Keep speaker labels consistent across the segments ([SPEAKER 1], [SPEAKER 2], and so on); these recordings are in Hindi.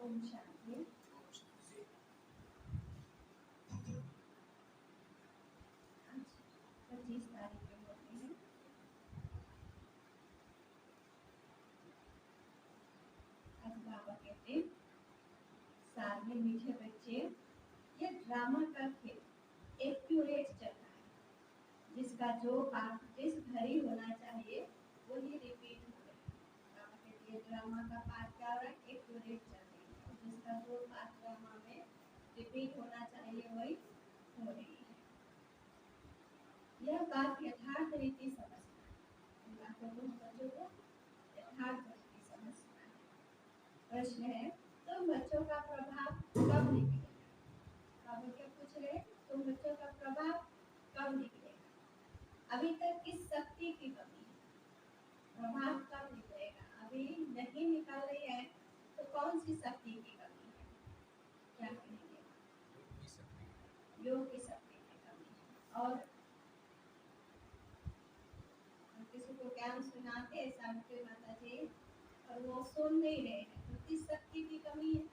[SPEAKER 1] ओम शांति। 25 तारीख के होते हैं। आज बाबा कहते सारे मीठे बच्चे, ये ड्रामा का खेल एक्यूरेट चल रहा है, जिसका जो पार्ट जिस घड़ी होना चाहिए वही रिपीट हो रहा है। बाबा कहते ये ड्रामा का पार्ट क्या हो रहा है, एक्यूरेट चल रही है, जिसका जो पार्ट ड्रामा में रिपीट होना चाहिए वही हो रही है। यह बात यथार्थ रीति समझना है, इन बातों को बच्चों को यथार्थ रीति समझना है। प्रश्न है, तुम बच्चों का प्रभाव कब निकलेगा? बाबा क्या पूछ रहे हैं, तुम बच्चों का प्रभाव कब निकलेगा? अभी तक किस शक्ति की कमी है? प्रभाव कब निकलेगा? अभी नहीं निकल रही है तो कौन सी शक्ति की कमी है? क्या कहेंगे? योग की शक्ति की कमी है। और किसी को ज्ञान सुनाते सावित्री माता जी और वो सुन नहीं रहे हैं, तो किस शक्ति की कमी है?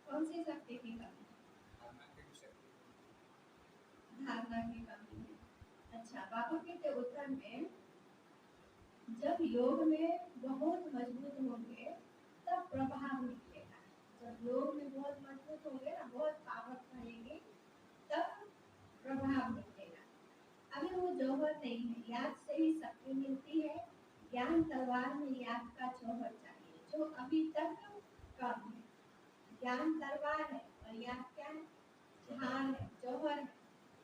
[SPEAKER 1] कौन सी शक्ति की कमी है? धारणा की कमी है। अच्छा, बाबा के उत्तर में जब योग में बहुत मजबूत होंगे तब प्रभाव निकलेगा। जब योग में बहुत मजबूत होंगे ना, बहुत पावर रहेगी, तब प्रभाव निकलेगा। अभी वो जौहर नहीं है, याद से ही शक्ति मिलती है। ज्ञान तलवार में याद का जौहर चाहिए, जो अभी तक कम है। ज्ञान तलवार है और याद क्या है, धार है, जौहर है।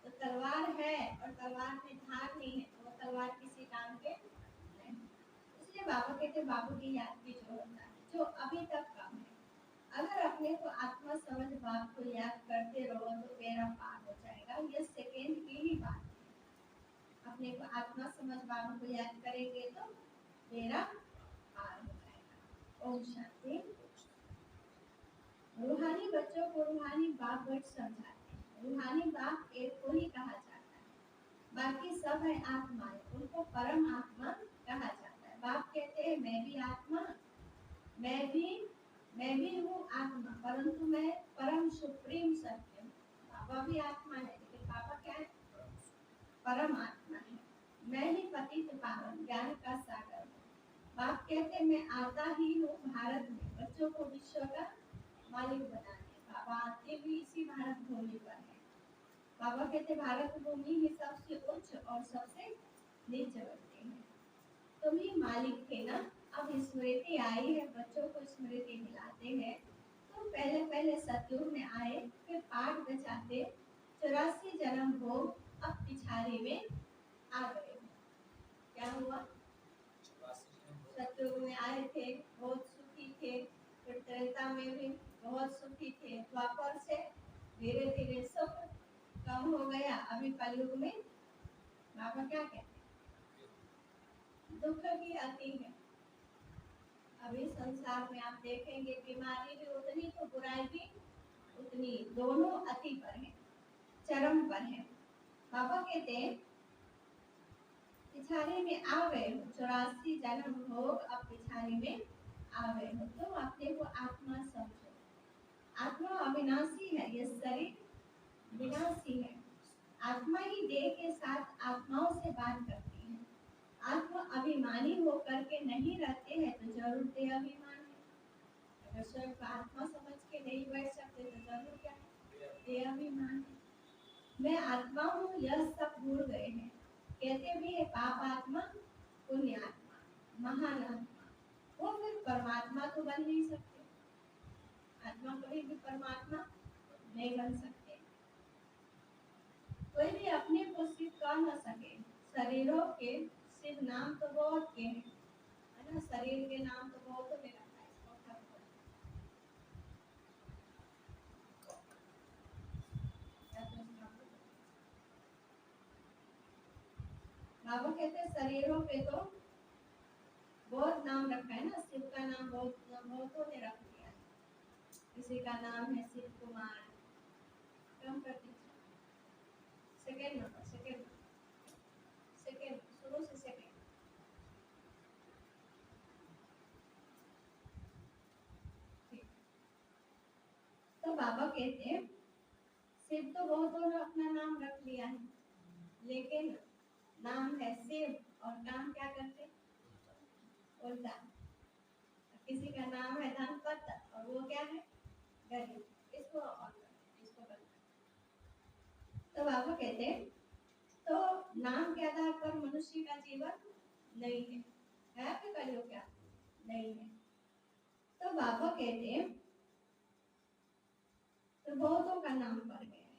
[SPEAKER 1] तो तलवार है और तलवार में धार नहीं है, तो वो तलवार किसी काम के नहीं। इसलिए बाबा कहते बाबू की याद भी जो होता है, जो अभी तक कम है। अगर अपने को आत्मा समझ बाप को याद करते रहो तो बेड़ा पार हो जाएगा। ये सेकेंड की ही बात है। अपने को आत्मा समझ बाप को याद करेंगे तो बेड़ा पार हो जाएगा। ओम शांति। रूहानी बच्चों को रूहानी बाप वर्ड समझाते हैं। रूहानी बाप एक को ही कहा जाता है, बाकी सब है आत्माएं, उनको परम आत्मा कहा जाता है। बाप कहते हैं मैं भी आत्मा, मैं भी हूँ आत्मा, परंतु मैं परम सुप्रीम सत्य हूँ। बाबा भी आत्मा है, लेकिन बाबा क्या है, परम आत्मा है। मैं ही पतित पावन ज्ञान का सागर हूँ। बाप कहते हैं मैं आता ही हूँ भारत में बच्चों को विश्व का मालिक बनाने। बाबा आते भी इसी भारत भूमि पर है। बाबा कहते भारत भूमि ही सबसे उच्च और सबसे नीच बनते हैं। तुम ही मालिक थे ना, अब स्मृति आई है, बच्चों को स्मृति दिलाते हैं। तुम पहले पहले सतयुग में आए, फिर पाठ बचाते, 84 जन्म भोग, अब पिछाड़ी में आ गए हो। क्या हुआ? सतयुग में आए थे, बहुत सुखी थे, फिर त्रेता में भी बहुत सुखी थे, द्वापर से धीरे धीरे सुख कम हो गया। अभी कलयुग में बाबा क्या कहते हैं, दुख की अति है। अभी संसार में आप देखेंगे बीमारी भी उतनी तो बुराई भी उतनी, दोनों अति पर है, चरम पर है। बाबा कहते हैं पिछाड़ी में आ गए हो, 84 जन्म भोग, अब पिछाड़ी में आ गए हो। तुम अपने को आत्मा समझो। आत्मा अविनाशी है, ये शरीर विनाशी है। आत्मा ही देह के साथ आत्माओं से बात करती है। आत्मा अभिमानी होकर के नहीं रहते हैं तो जरूर देह अभिमान है। अगर स्वयं को आत्मा समझ के नहीं बैठ सकते तो जरूर क्या है, देह अभिमान है। मैं आत्मा हूँ यह सब भूल गए हैं। कहते भी है पाप आत्मा पुण्य आत्मा महान आत्मा, वो फिर परमात्मा तो बन नहीं सकते। आत्मा कभी भी परमात्मा नहीं बन सकते। कोई भी अपने को सिद्ध कर न सके। शरीरों के सिद्ध नाम तो बहुत के हैं, है ना, शरीर के नाम तो बहुत ने रखा है इसको खत्म। बाबा कहते हैं शरीरों पे तो बहुत नाम रखा है ना, शिव का नाम बहुतों ने रख दिया है। किसी का नाम है शिव कुमार, कम कर दीजिए, सेकेंड नंबर, सेकेंड शुरू से सेकेंड। तो बाबा कहते हैं शिव तो बहुतों ने अपना नाम रख लिया है, लेकिन नाम है शिव और काम क्या करते उल्टा। किसी का नाम है धनपत और वो क्या है गरीब, इसको और इसको बंद। तो बाबा कहते हैं तो नाम के आधार पर मनुष्य का जीवन नहीं है आपके कलियुग क्या नहीं है। तो बाबा कहते हैं तो बहुतों का नाम पड़ गया है।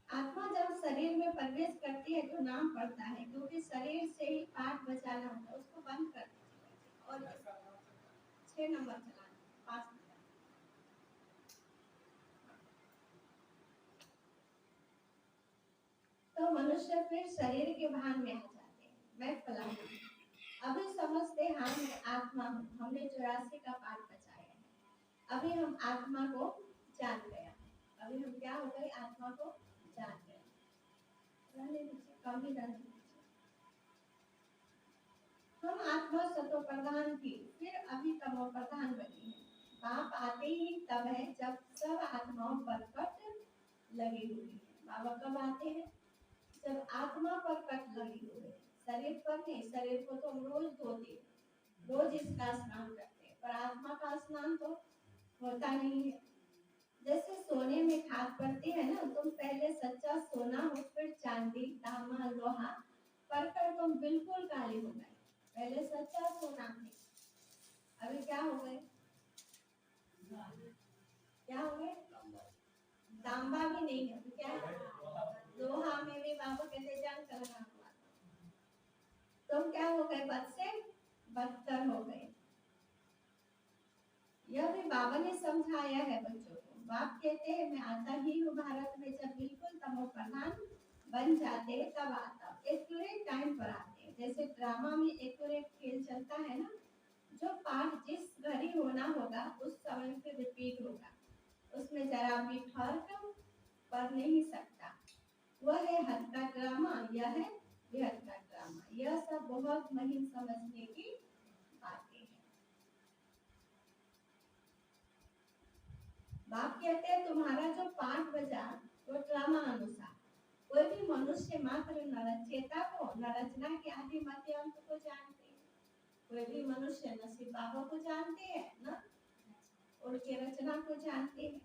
[SPEAKER 1] आत्मा जब शरीर में प्रवेश करती है तो नाम पड़ता है, क्योंकि शरीर से ही पाठ बचाना होता है। उसको बंद कर दीजिए और 6 नंबर चलाना 5 नंबर। तो मनुष्य फिर शरीर के भान में आ जाते हैं, मैं फलाना अभी समझते हाँ मैं आत्मा हूँ। हमने 84 का पाठ बचाया है। अभी हम आत्मा को जान गया, अभी हम क्या हो गए आत्मा को जान गए। रहने दीजिए, कम ही रहने दीजिए। हम आत्मा सतो प्रधान थी, फिर अभी तमो प्रधान बनी है। बाप आते ही तब है जब सब आत्माओं पर कट लगी हुई है। बाबा कब आते हैं जब आत्मा पर कट लगी हुई है, शरीर पर नहीं। शरीर को तो हम रोज धोते, रोज इसका स्नान करते हैं, पर आत्मा का स्नान तो होता नहीं है। जैसे सोने में खाद पड़ती है ना, तुम पहले सच्चा सोना हो, फिर चांदी तांबा लोहा पढ़कर तुम बिल्कुल काले हो गए। पहले सच्चा सोना थे, अभी क्या हो गए क्या हो गए तांबा भी नहीं है, क्या लोहा में भी बाबा कहते जंग लगा हुआ। तुम क्या हो गए बद से बदतर हो गए। यह भी बाबा ने समझाया है बच्चों को। बाप कहते हैं मैं आता ही हूँ भारत में जब बिल्कुल तमो प्रधान बन जाते तब आता। एक्यूरेट टाइम पर आते। जैसे ड्रामा में एक्यूरेट खेल चलता है ना, जो पाठ जिस घड़ी होना होगा उस समय पे रिपीट होगा, उसमें जरा भी फर्क पड़ नहीं सकता। वह है हद का ड्रामा, यह है बेहद का ड्रामा। यह सब बहुत महीन समझने की बातें हैं। बाप कहते हैं तुम्हारा जो पाठ बजा वो ड्रामा अनुसार। कोई भी मनुष्य मात्र न रचयिता को न रचना के आदि मध्य अंत को जानते हैं। कोई भी मनुष्य न सिर्फ बाबा को जानते हैं न उनके रचना को जानते हैं।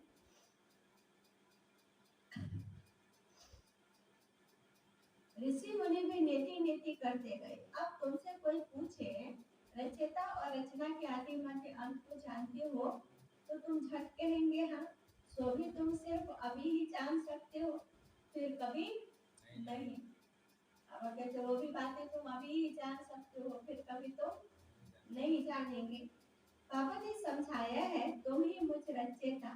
[SPEAKER 1] ऋषि मुनि भी नेति नेति करते गए। अब तुमसे कोई पूछे रचयिता और रचना के आदि मध्य अंत को जानते हो, तो तुम झट कहेंगे हाँ। सो भी तुम सिर्फ अभी ही जान सकते हो, फिर कभी नहीं। अब कहते वो भी बातें तुम अभी ही जान सकते हो, फिर कभी तो नहीं जानेंगे। बाबा ने समझाया है तुम ही मुझ रचयिता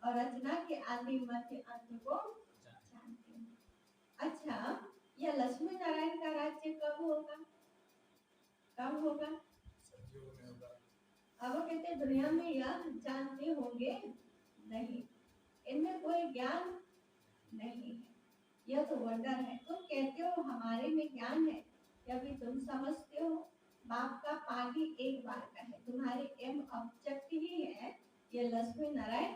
[SPEAKER 1] और रचना के आदि मध्य अंत को जानते हो। अच्छा, यह लक्ष्मी नारायण का राज्य कब होगा? कब होगा? अब वो कहते दुनिया में यह जानते होंगे नहीं, इनमें कोई ज्ञान नहीं है। यह तो वंडर है। तुम कहते हो हमारे में ज्ञान है, क्या भी तुम समझते हो? बाप का पागी एक बार का है, तुम्हारे एम ऑब्जेक्ट ही है ये लक्ष्मी नारायण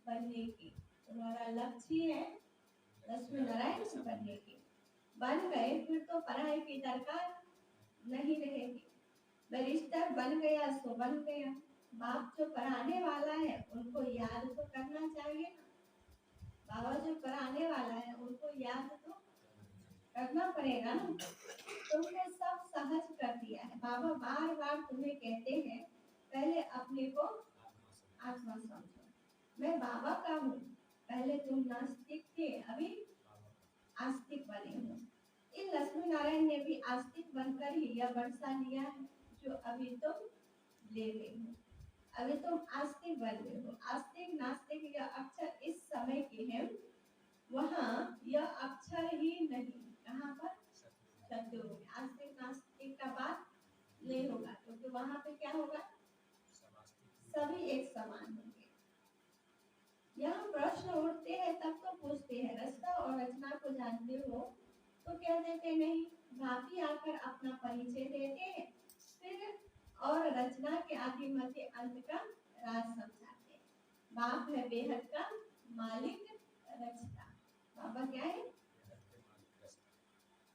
[SPEAKER 1] बनने की। तुम्हारा लक्ष्य ही है लक्ष्मी नारायण बनने की। बन गए फिर तो पढ़ाई की दरकार नहीं रहेगी। बैरिस्टर बन गया सो बन गया। बाप जो पढ़ाने वाला है उनको याद तो करना चाहिए ना। बाबा जो पढ़ाने वाला है उनको याद तो करना पड़ेगा ना। तुमने सब सहज कर दिया है। बाबा बार बार तुम्हें कहते हैं पहले अपने को आत्मा समझो। मैं बाबा का हूँ। पहले तुम नास्तिक थे, अभी आस्तिक बने हो। इन लक्ष्मी नारायण ने भी आस्तिक बनकर ही यह वर्षा लिया है जो अभी तुम ले रहे हो। अभी तुम आस्तिक बन गए हो। आस्तिक नास्तिक यह अक्षर इस समय के हैं, वहाँ यह अक्षर ही नहीं। कहाँ पर? सत्युग में। आस्तिक नास्तिक का बात नहीं होगा, क्योंकि वहाँ पे क्या होगा? सभी एक समान होंगे। यहाँ प्रश्न उठते हैं तब तो पूछते हैं रास्ता और रचना को जानते हो? तो कह देते नहीं। भाभी आकर अपना परिचय देते हैं, फिर और रचना के आदि मध्य अंत का राज समझाते हैं। बाप है बेहद का मालिक रचता। बाबा क्या है?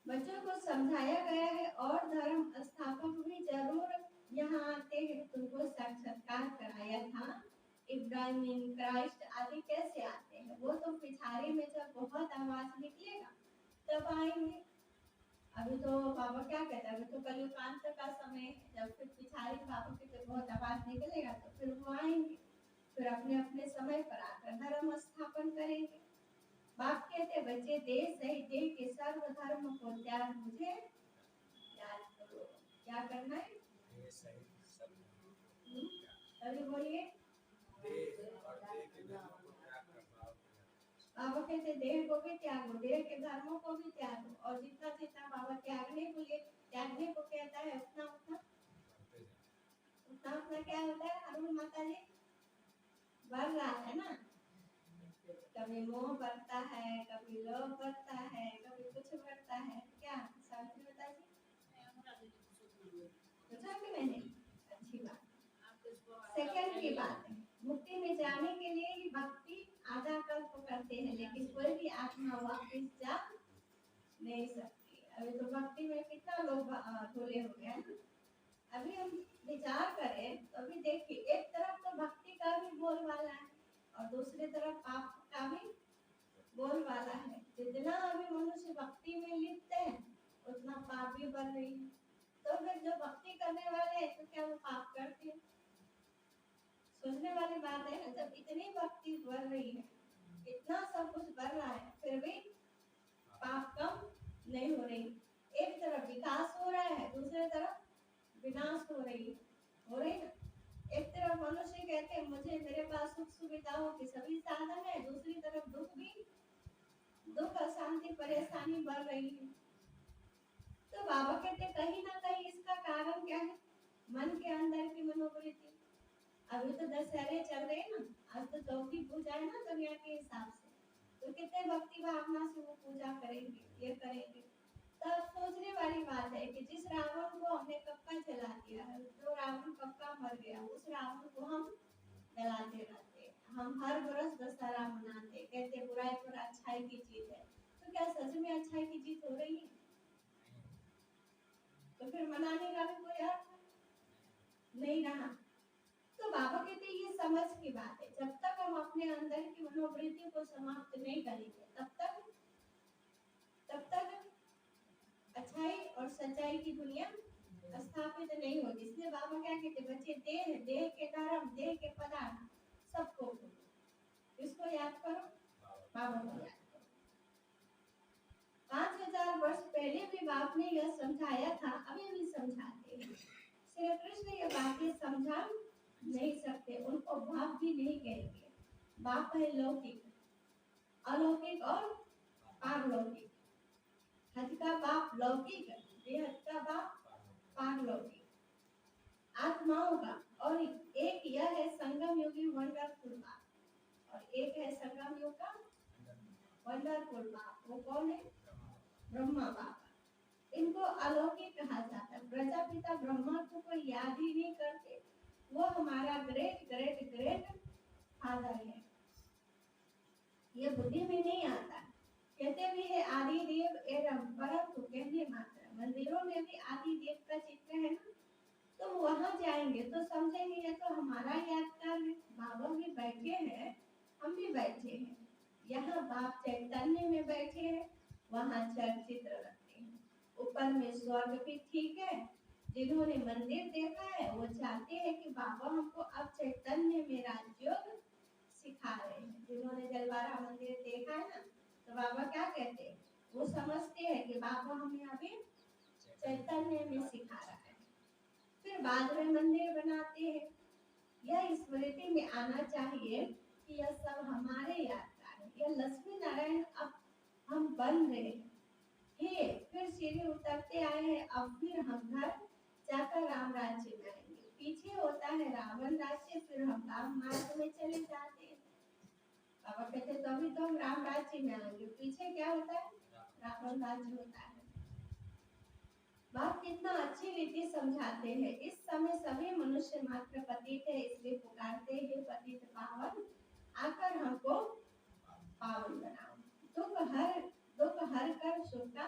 [SPEAKER 1] बच्चों को समझाया गया है और धर्म स्थापक भी जरूर यहाँ आते हैं। तुमको साक्षात्कार कराया था। इब्राहिम क्राइस्ट आदि कैसे आते हैं? वो तो पिछाड़ी में जब बहुत आवाज निकलेगा तब आएंगे। अभी तो बाबा क्या कहते हैं, अभी तो कलयुगांत का समय है। जब फिर पिछाड़ी बाबा की तो बहुत आवाज निकलेगा तो फिर वो आएंगे, फिर अपने अपने समय पर आकर धर्म स्थापन करेंगे। बाप कहते बच्चे देश सहित देह के सर्व धर्म को त्याग मुझे याद करो। क्या करना है? अभी बोलिए। बाबा कहते देह को भी त्यागो, देह के धर्मों को भी त्यागो, और जितना जितना बाबा त्यागने को कहता है उतना उतना क्या होता है? अरुण माता जी बढ़ रहा है ना। कभी मोह बढ़ता है, कभी लोभ बढ़ता है, कभी कुछ बढ़ता है। क्या सावित्री माता जी पूछा कि मैंने? अच्छी बात। सेकंड की बात है, मुक्ति में जाने के लिए ही भक्ति आधा कल्प करते हैं, लेकिन कोई भी आत्मा वापस जा नहीं सकती। अभी तो भक्ति में कितना लोग भोले हो गए हैं। अभी हम विचार करें तो अभी देखिए, एक तरफ तो भक्ति का भी बोलबाला है और दूसरी तरफ पाप का भी बोलबाला है। जितना अभी मनुष्य भक्ति में लिप्त है उतना पाप भी बढ़ रही है। तो फिर जो भक्ति करने वाले हैं तो क्या वो पाप करते हैं? सोचने वाली बात है ना। जब इतनी भक्ति बढ़ रही है, इतना सब कुछ बढ़ रहा है, फिर भी पाप कम नहीं हो रही। एक तरफ विकास हो रहा है, दूसरी तरफ विनाश हो रही ना। एक तरफ मनुष्य कहते हैं मुझे मेरे पास सुख सुविधाओं के सभी साधन है, दूसरी तरफ दुख अशांति परेशानी बढ़ रही है। तो बाबा कहते कहीं ना कहीं इसका कारण क्या है? मन के अंदर की मनोवृत्ति। अभी तो दशहरे चल रहे हैं ना, आज तो चौथी पूजा है ना दुनिया के हिसाब से, तो कितने भक्ति भावना से वो पूजा करेंगे, ये करेंगे। तब सोचने वाली बात है कि जिस रावण को हमने कब का जला दिया है, जो रावण कब का मर गया, उस रावण को हम जलाते रहते। हम हर बरस दशहरा मनाते, कहते बुराई पर अच्छाई की जीत है। तो क्या सच में अच्छाई की जीत हो रही है? तो फिर मनाने का भी कोई अर्थ नहीं रहा। तो बाबा कहते ये समझ की बात है, जब तक हम अपने अंदर की मनोवृत्ति को समाप्त नहीं करेंगे तब तक अच्छाई और सच्चाई की दुनिया स्थापित नहीं होगी। इसलिए बाबा क्या कहते बच्चे देह के धर्म, देह के पदार्थ सबको इसको याद करो, बाबा को याद करो। 5000 वर्ष पहले भी बाप ने यह समझाया था, अभी भी समझाते हैं। श्री कृष्ण ये बातें समझा नहीं सकते, उनको बाप भी नहीं कहेंगे। बाप है लौकिक, अलौकिक और पारलौकिक। हद का बाप लौकिक, बेहद का बाप पारलौकिक आत्माओं का। और एक यह है संगम योगी वंडरफुल बाप, और एक है संगम युग का वंडरफुल बाप। वो कौन है? ब्रह्मा बाबा। इनको अलौकिक कहा जाता है। प्रजापिता ब्रह्मा को कोई याद ही नहीं करते, वो हमारा ग्रेट ग्रेट ग्रेट फादर है। ये बुद्धि में नहीं आता। कहते भी है आदि देव एवं, परंतु कहने मात्र। मंदिरों में भी आदि देव का चित्र है ना, तो वहां जाएंगे तो समझेंगे ये तो हमारा यादगार है। बाबा भी बैठे हैं, हम भी बैठे हैं। यहाँ बाप चैतन्य में बैठे हैं, वहाँ चर्चित्र रखते हैं। ऊपर में स्वर्ग भी ठीक है। जिन्होंने मंदिर देखा है वो चाहते हैं कि बाबा हमको अब चैतन्य में राजयोग सिखा रहे हैं। जिन्होंने जलवारा मंदिर देखा है ना, तो बाबा क्या कहते हैं? वो समझते हैं कि बाबा हमें अभी चैतन्य में सिखा रहा है। फिर बाद में मंदिर बनाते हैं। यह स्मृति में आना चाहिए कि यह सब हमारे यादगार है। यह लक्ष्मी नारायण अब हम बन रहे हैं। ये फिर सीढ़ी उतरते आए हैं, अब फिर हम घर जाकर राम राज्य में आएंगे। पीछे होता है रावण राज्य, फिर हम राम मार्ग में चले जाते हैं। बाबा कहते तभी तो हम राम राज्य में आएंगे। पीछे क्या होता है? रावण राज्य होता है। बाप कितना अच्छी रीति समझाते हैं। इस समय सभी मनुष्य मात्र पतित है, इसलिए पुकारते हैं पतित पावन, आकर हमको पावन बनाओ। दुख हर कर सुख का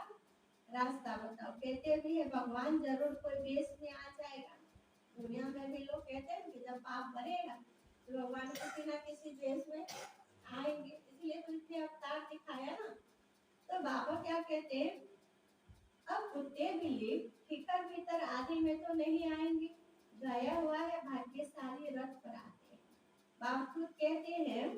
[SPEAKER 1] रास्ता बताओ। कहते भी है भगवान जरूर कोई वेश में आ जाएगा। दुनिया में भी लोग कहते हैं कि जब पाप बढ़ेगा तो भगवान किसी न किसी वेश में आएंगे, इसलिए तो इतने अवतार दिखाया ना। तो बाबा क्या कहते हैं, अब कुत्ते बिल्ली फिकर भीतर आदि में तो नहीं आएंगे, गया हुआ है भाग्यशाली रथ पर आते हैं। बाबा खुद कहते हैं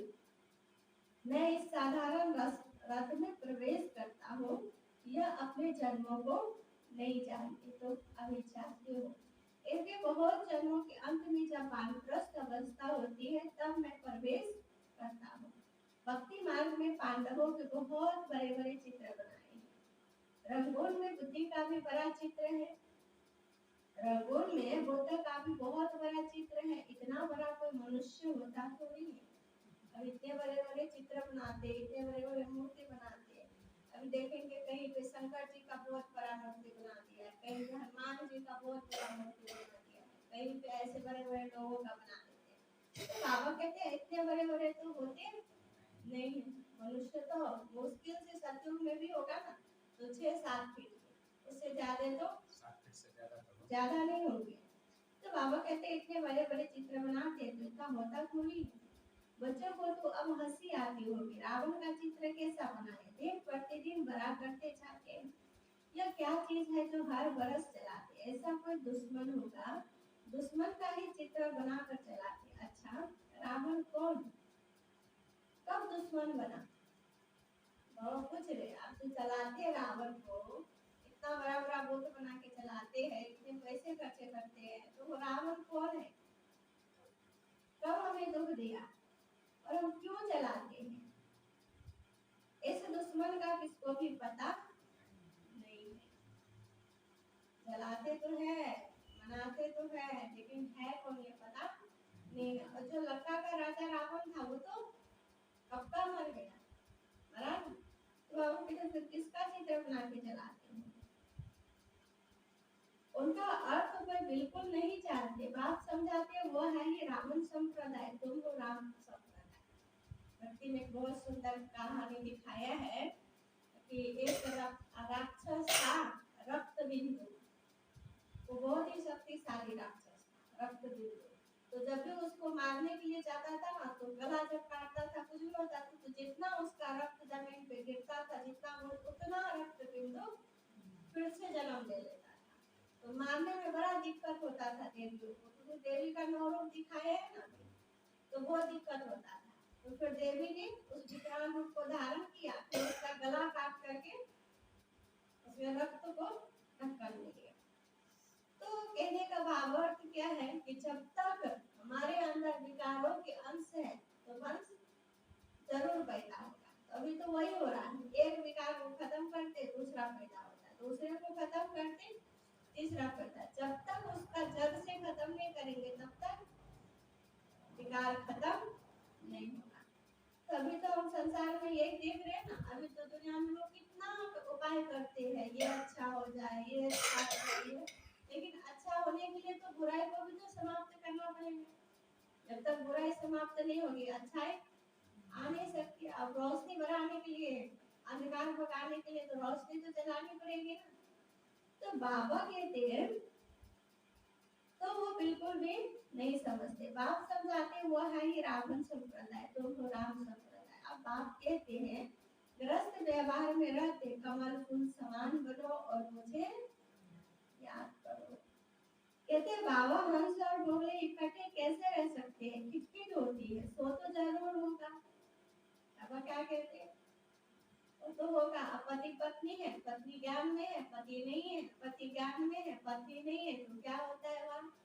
[SPEAKER 1] मैं इस साधारण रथ में प्रवेश करता हूँ, यह अपने जन्मों को नहीं जानते तो अभी चाहते हो। इनके बहुत जन्मों के अंत में जब वानप्रस्थ अवस्था होती है तब मैं प्रवेश करता हूँ। भक्ति मार्ग में पांडवों के बहुत बड़े बड़े चित्र बनाए हैं। रंगून में बुद्धि का भी बड़ा चित्र है, रंगून में बुद्ध का भी बहुत बड़ा चित्र है। इतना बड़ा कोई मनुष्य होता तो नहीं है। अब इतने बड़े बड़े चित्र बनाते, इतने बड़े बड़े मूर्ति बनाते। अभी देखेंगे कहीं पे शंकर जी का बहुत बड़ा मूर्ति बना दिया है, कहीं पे हनुमान जी का बहुत बड़ा मूर्ति बना दिया है, कहीं पे ऐसे बड़े बड़े लोगों का बना देते हैं। तो बाबा कहते हैं इतने बड़े बड़े तो होते नहीं है। मनुष्य तो मुश्किल से सतयुग में भी होगा ना तो 6-7 फीट, उससे ज्यादा तो 7 फीट से ज्यादा नहीं होंगे। तो बाबा कहते हैं इतने बड़े बड़े चित्र बनाते तो इतना होता थोड़ी। बच्चों को तो अब हंसी आती होगी, रावण का चित्र कैसा बनाए, दिन प्रतिदिन बड़ा करते जाते हैं। यह क्या चीज है जो हर बरस चलाते, ऐसा कोई दुश्मन होगा, दुश्मन का ही चित्र बनाकर चलाते। अच्छा रावण कौन, कब दुश्मन बना? और पूछ रहे आप जो चलाते रावण को, इतना बड़ा बड़ा बुत बना के चलाते हैं, इतने पैसे खर्चे करते हैं, तो वो रावण कौन है, कब हमें दुख दिया और हम क्यों चलाते हैं? इस दुश्मन का किसको भी पता नहीं है। चलाते तो है, मनाते तो है, लेकिन है कौन ये पता नहीं है। और जो लंका का राजा रावण था वो तो कब का मर गया, मरा ना। तो अब फिर किसका चित्र बना के चलाते हैं? उनका अर्थ कोई बिल्कुल नहीं जानते। बात समझाते वो है ही रावण संप्रदाय, तुम हो राम संप्रदाय। भक्ति में बहुत सुंदर कहानी दिखाया है कि एक राक्षस था रक्त बिंदु, वो बहुत ही शक्तिशाली राक्षस था रक्त बिंदु। तो जब भी उसको मारने के लिए जाता था ना तो गला जब काटता था कुछ भी होता था तो जितना उसका रक्त जमीन पे गिरता था, जितना वो उतना रक्त बिंदु फिर से जन्म ले लेता था। तो मारने में बड़ा दिक्कत होता था देवियों को, तो देवी का नौ रूप दिखाया है ना, तो बहुत दिक्कत होता था। तो फिर देवी ने उस विकराल रूप को धारण किया, फिर उसका गला काट करके उसमें रक्त को ढक्कन में दिया। तो कहने का भावार्थ क्या है कि जब तक हमारे अंदर विकारों के अंश है तो वंश जरूर पैदा होगा। तो अभी तो वही हो रहा है, एक विकार को खत्म करते दूसरा पैदा होता है, दूसरे को खत्म करते तीसरा पैदा। जब तक उसका जड़ से खत्म नहीं करेंगे तब तक विकार खत्म नहीं होगा। तभी तो हम संसार में यही देख रहे हैं ना। अभी तो दुनिया में लोग कितना उपाय करते हैं, ये अच्छा हो जाए, ये अच्छा हो जाए, लेकिन अच्छा होने के लिए तो बुराई को भी तो समाप्त करना पड़ेगा। जब तक बुराई समाप्त नहीं होगी अच्छाई आ नहीं सकती। अब रोशनी बढ़ाने के लिए, अंधकार भगाने के लिए तो रोशनी तो जलानी पड़ेगी ना। तो बाबा कहते हैं तो वो बिल्कुल भी नहीं समझते। बाप समझाते वो है ही रावण संप्रदाय, तो वो राम संप्रदाय। अब बाप कहते हैं ग्रस्त व्यवहार में रहते कमल फूल समान बनो और मुझे याद करो। कहते बाबा हंस और बोले इकट्ठे कैसे रह सकते हैं, खिटखिट होती है, सो तो जरूर होगा। अब क्या कहते हैं, तो होगा। पति पत्नी है, पत्नी ज्ञान में है, पति नहीं है, पति ज्ञान में है, पत्नी नहीं है, तो क्या होता है वहाँ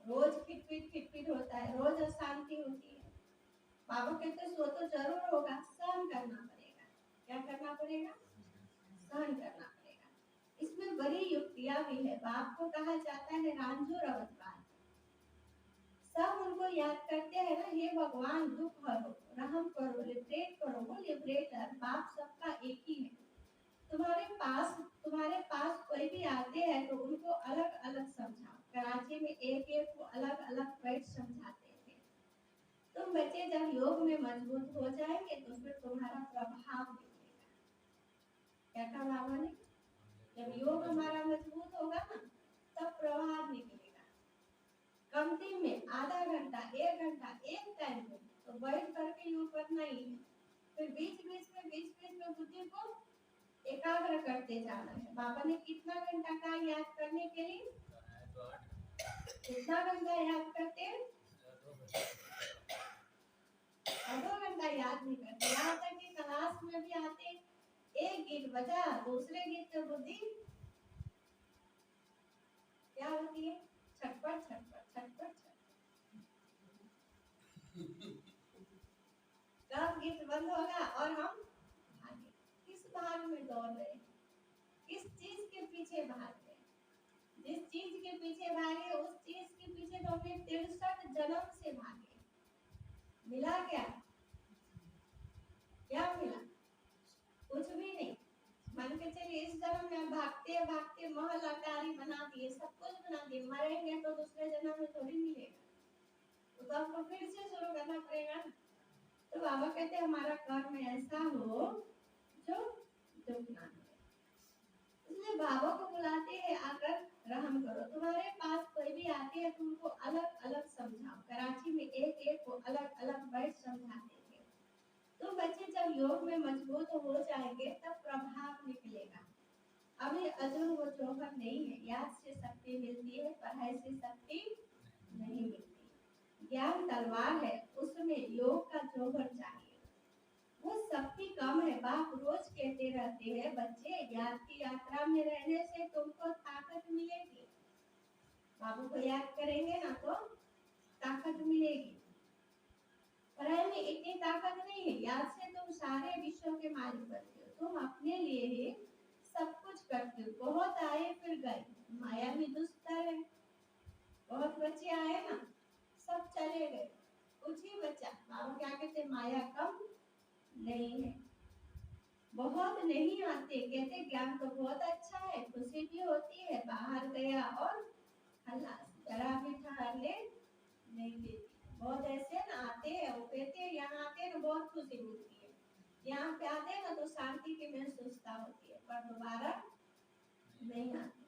[SPEAKER 1] रोज खिटपिट होता है, रोज अशांति होती है। बाबा कहते सो तो जरूर होगा, सहन करना पड़ेगा। क्या करना पड़ेगा? सहन करना पड़ेगा। इसमें बड़ी युक्तियां भी है। बाप को कहा जाता है रांझुर अवतार। सब उनको याद करते हैं ना, हे भगवान दुख हरो, रहम करो, लिबरेट करो। वो लिबरेटर बाप सबका एक ही है। तुम्हारे पास कोई भी आता अलग अलग समझाओ। कराची में एक एक को अलग अलग पॉइंट समझाते थे। तुम बच्चे जब योग में मजबूत हो जाएंगे तो फिर तुम्हारा प्रभाव दिखेगा। क्या कहा बाबा ने? जब योग हमारा मजबूत होगा ना तब प्रभाव निकलेगा। कमती में आधा घंटा 1 घंटा एक टाइम में तो बैठ करके योग करना ही है। फिर बीच बीच में बुद्धि को एकाग्र करते जाना है। बाबा ने कितना घंटा का याद करने के लिए? कितना घंटा याद करते हैं? 2 घंटा याद नहीं करते। यहाँ तक कि क्लास में भी आते, एक गीत बजा दूसरे गीत पे बुद्धि क्या होती है? छटपट छटपट छटपट छटपट। कब गीत बंद होगा और हम भागे? किस भाग में दौड़ रहे? किस चीज के पीछे भाग रहे? जिस चीज के पीछे भागे उस चीज के पीछे तो हमने 63 जन्म से भागे। मिला क्या? क्या मिला? कुछ भी नहीं। मान के चलिए इस जन्म में भागते भागते महल अटारी बना दिए, सब कुछ बना दिए, मरेंगे तो दूसरे जन्म में थोड़ी मिलेगा। तो आपको फिर से शुरू करना पड़ेगा। तो बाबा कहते हैं हमारा कर्म ऐसा हो जो दुख ना मिले। इसलिए बाबा को बुलाते हैं आकर रहम करो। तुम्हारे पास कोई भी आते हैं तुमको अलग अलग समझाओ। कराची में एक एक को अलग अलग वर्ड समझाते थे। तो बच्चे जब योग में मजबूत हो जाएंगे तब प्रभाव निकलेगा। अभी अजूर वो जौहर नहीं है। याद से शक्ति मिलती है, पढ़ाई से शक्ति नहीं मिलती। ज्ञान तलवार है, उसमें योग का जौहर चाहिए। वो शक्ति कम है। बाप रोज कहते रहते हैं बच्चे याद की यात्रा में रहने से तुमको ताकत मिलेगी। बाबू को याद करेंगे ना तो ताकत मिलेगी। पढ़ाई में इतनी ताकत नहीं है। याद से तुम सारे विषयों के मालिक बनते हो। तुम अपने लिए ही सब कुछ करते हो। बहुत आए फिर गए, माया भी दुष्टर है। बहुत बच्चे आए ना सब चले गए, कुछ ही बचा। बाबू क्या कहते माया कम नहीं है। बहुत नहीं आते, कहते ज्ञान तो बहुत अच्छा है, खुशी भी होती है, बाहर गया और हल्ला जरा भी ठहरने नहीं देती। बहुत ऐसे ना आते हैं, वो कहते हैं यहाँ आते हैं ना बहुत खुशी मिलती है, यहाँ पे आते हैं ना तो शांति की महसूसता होती है, पर दोबारा नहीं आते।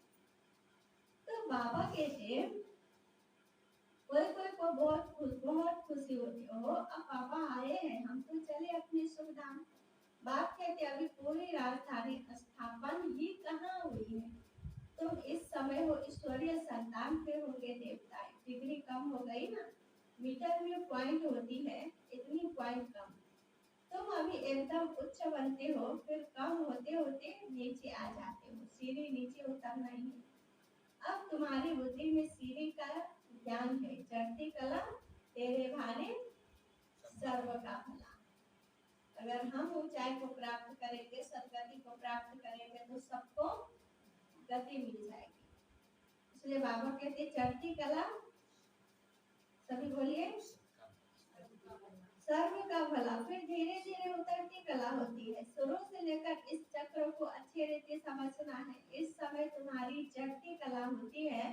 [SPEAKER 1] तो बाबा कहते कोई कोई को बहुत खुशी होती है, ओ अब पापा आए हैं, हम तो चले अपनी सुविधा में। बाप कहते अभी पूरी राजधानी स्थापन ही कहाँ हुई है। तुम इस समय हो ईश्वरीय संतान, फिर होंगे देवता। डिग्री कम हो गई ना, मीटर में पॉइंट होती है, इतनी पॉइंट कम। तुम अभी एकदम उच्च बनते हो, फिर कम होते होते नीचे आ जाते हो। सीढ़ी नीचे उतरना ही है। अब तुम्हारी बुद्धि में सीढ़ी का ज्ञान है। चढ़ती कला तेरे भाने सर्व का भला। अगर हम ऊंचाई को प्राप्त करेंगे, सदगति को प्राप्त करेंगे तो सबको गति मिल जाएगी। इसलिए बाबा कहते चढ़ती कला, सभी बोलिए, सर्व का भला। फिर धीरे धीरे उतरती कला होती है। शुरू से लेकर इस चक्र को अच्छी रीति समझना है। इस समय तुम्हारी चढ़ती कला होती है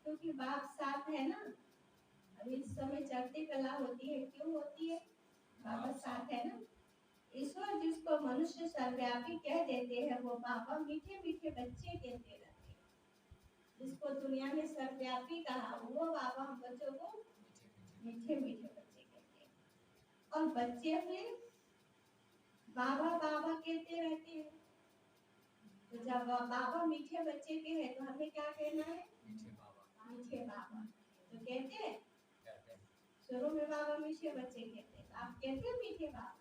[SPEAKER 1] क्योंकि बाप साथ है ना। अभी इस समय चढ़ती कला होती है, क्यों होती है? बाबा साथ है ना। ईश्वर जिसको मनुष्य सर्वव्यापी कह देते हैं वो बाबा मीठे मीठे बच्चे कहते रहते हैं। जिसको दुनिया में सर्वव्यापी कहा वो बाबा हम बच्चों को मीठे मीठे बच्चे कहते हैं। और बच्चे फिर बाबा बाबा कहते रहते हैं। तो जब बाबा मीठे बच्चे के हैं तो हमें क्या कहना है? मीठे बाबा। तो कहते हैं शुरू में बाबा मीठे बच्चे कहते हैं। आप कहते हैं मीठे बाबा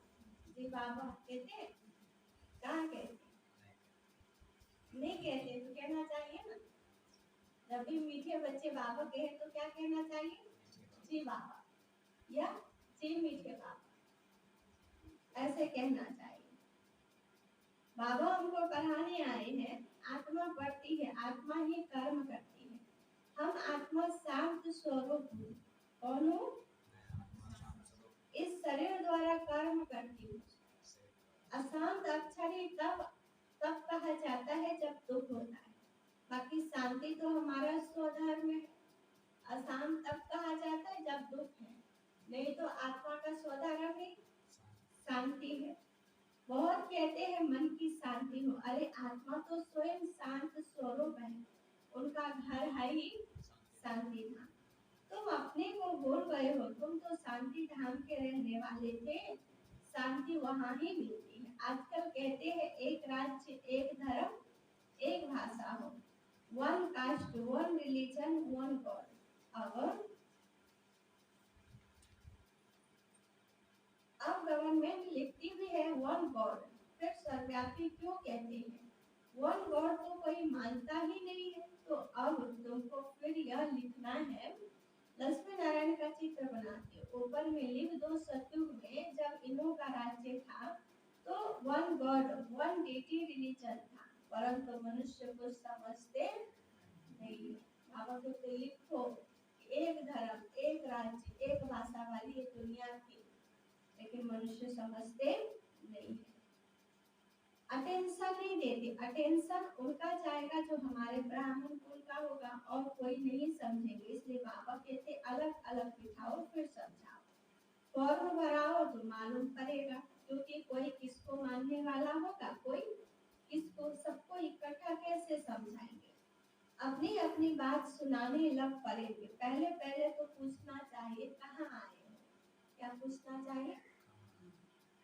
[SPEAKER 1] जी? बाबा कहते हैं? कहाँ कहते? नहीं कहते तो कहना चाहिए ना। जब भी मीठे बच्चे बाबा कहे तो क्या कहना चाहिए? जी बाबा या जी मीठे बाबा, ऐसे कहना चाहिए। बाबा हमको पढ़ाने आए हैं। आत्मा पढ़ती है, आत्मा ही कर्म करती है। हम आत्मा शांत स्वरूप हूँ। कौन हूँ? इस शरीर द्वारा कर्म करती हूँ। अशांत अक्षर ही तब कहा जाता है जब दुख होता है। बाकी शांति तो हमारा अशांत तब कहा जाता है जब दुख है, नहीं तो आत्मा का स्वधारण भी शांति है। बहुत कहते हैं मन की शांति हो, अरे आत्मा तो स्वयं शांत स्वरूप है, उनका घर है ही शांति धाम। तुम अपने को भूल गए हो, तुम तो शांति धाम के रहने वाले थे, शांति वहाँ ही मिलती है। आजकल कहते हैं एक राज्य एक धर्म एक भाषा हो, one cast one religion one God. अब गवर्नमेंट लिखती भी है वन गॉड, फिर सर्वव्यापी क्यों कहते हैं? वन गॉड तो कोई मानता ही नहीं है। तो अब तुमको फिर यह लिखना है, लक्ष्मी नारायण का चित्र बनाते हो, ऊपर में लिख दो सतयुग में जब इन्हों का राज्य था तो one God one deity religion था, परंतु मनुष्य को समझते नहीं। बाबा को लिखो एक धर्म एक राज्य एक भाषा वाली ये दुनिया थी, लेकिन मनुष्य समझते नहीं है, अटेंशन नहीं देते। अटेंशन उनका जाएगा जो हमारे ब्राह्मण कुल का होगा और कोई नहीं समझेंगे। इसलिए बाबा कहते अलग अलग बिठाओ फिर समझाओ, फॉर्म भराओ तो मालूम पड़ेगा, क्योंकि कोई किसको मानने वाला होगा, कोई किसको, सबको इकट्ठा कैसे समझाएंगे। अपनी अपनी बात सुनाने लग पड़ेंगे। पहले पहले तो पूछना चाहिए कहाँ आए हो, क्या पूछना चाहिए,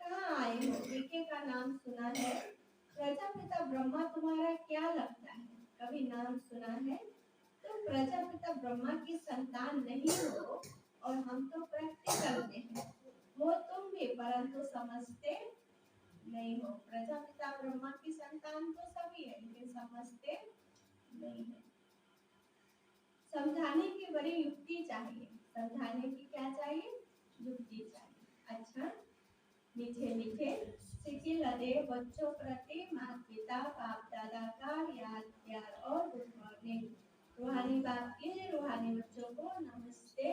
[SPEAKER 1] कहाँ आए हो, बीके का नाम सुना है, प्रजापिता ब्रह्मा तुम्हारा क्या लगता है, कभी नाम सुना है? तुम प्रजापिता ब्रह्मा की संतान नहीं हो और हम तो प्रैक्टिकल में हैं, वो तुम भी, परंतु समझते नहीं हो। प्रजापिता ब्रह्मा की संतान तो सभी है, लेकिन समझते नहीं है। समझाने की बड़ी युक्ति चाहिए, समझाने की क्या चाहिए, युक्ति चाहिए। अच्छा, मीठे मीठे सिके लदे बच्चों प्रति माता पिता बाप दादा का याद प्यार और गुड मॉर्निंग। रूहानी बाप के रूहानी बच्चों को नमस्ते।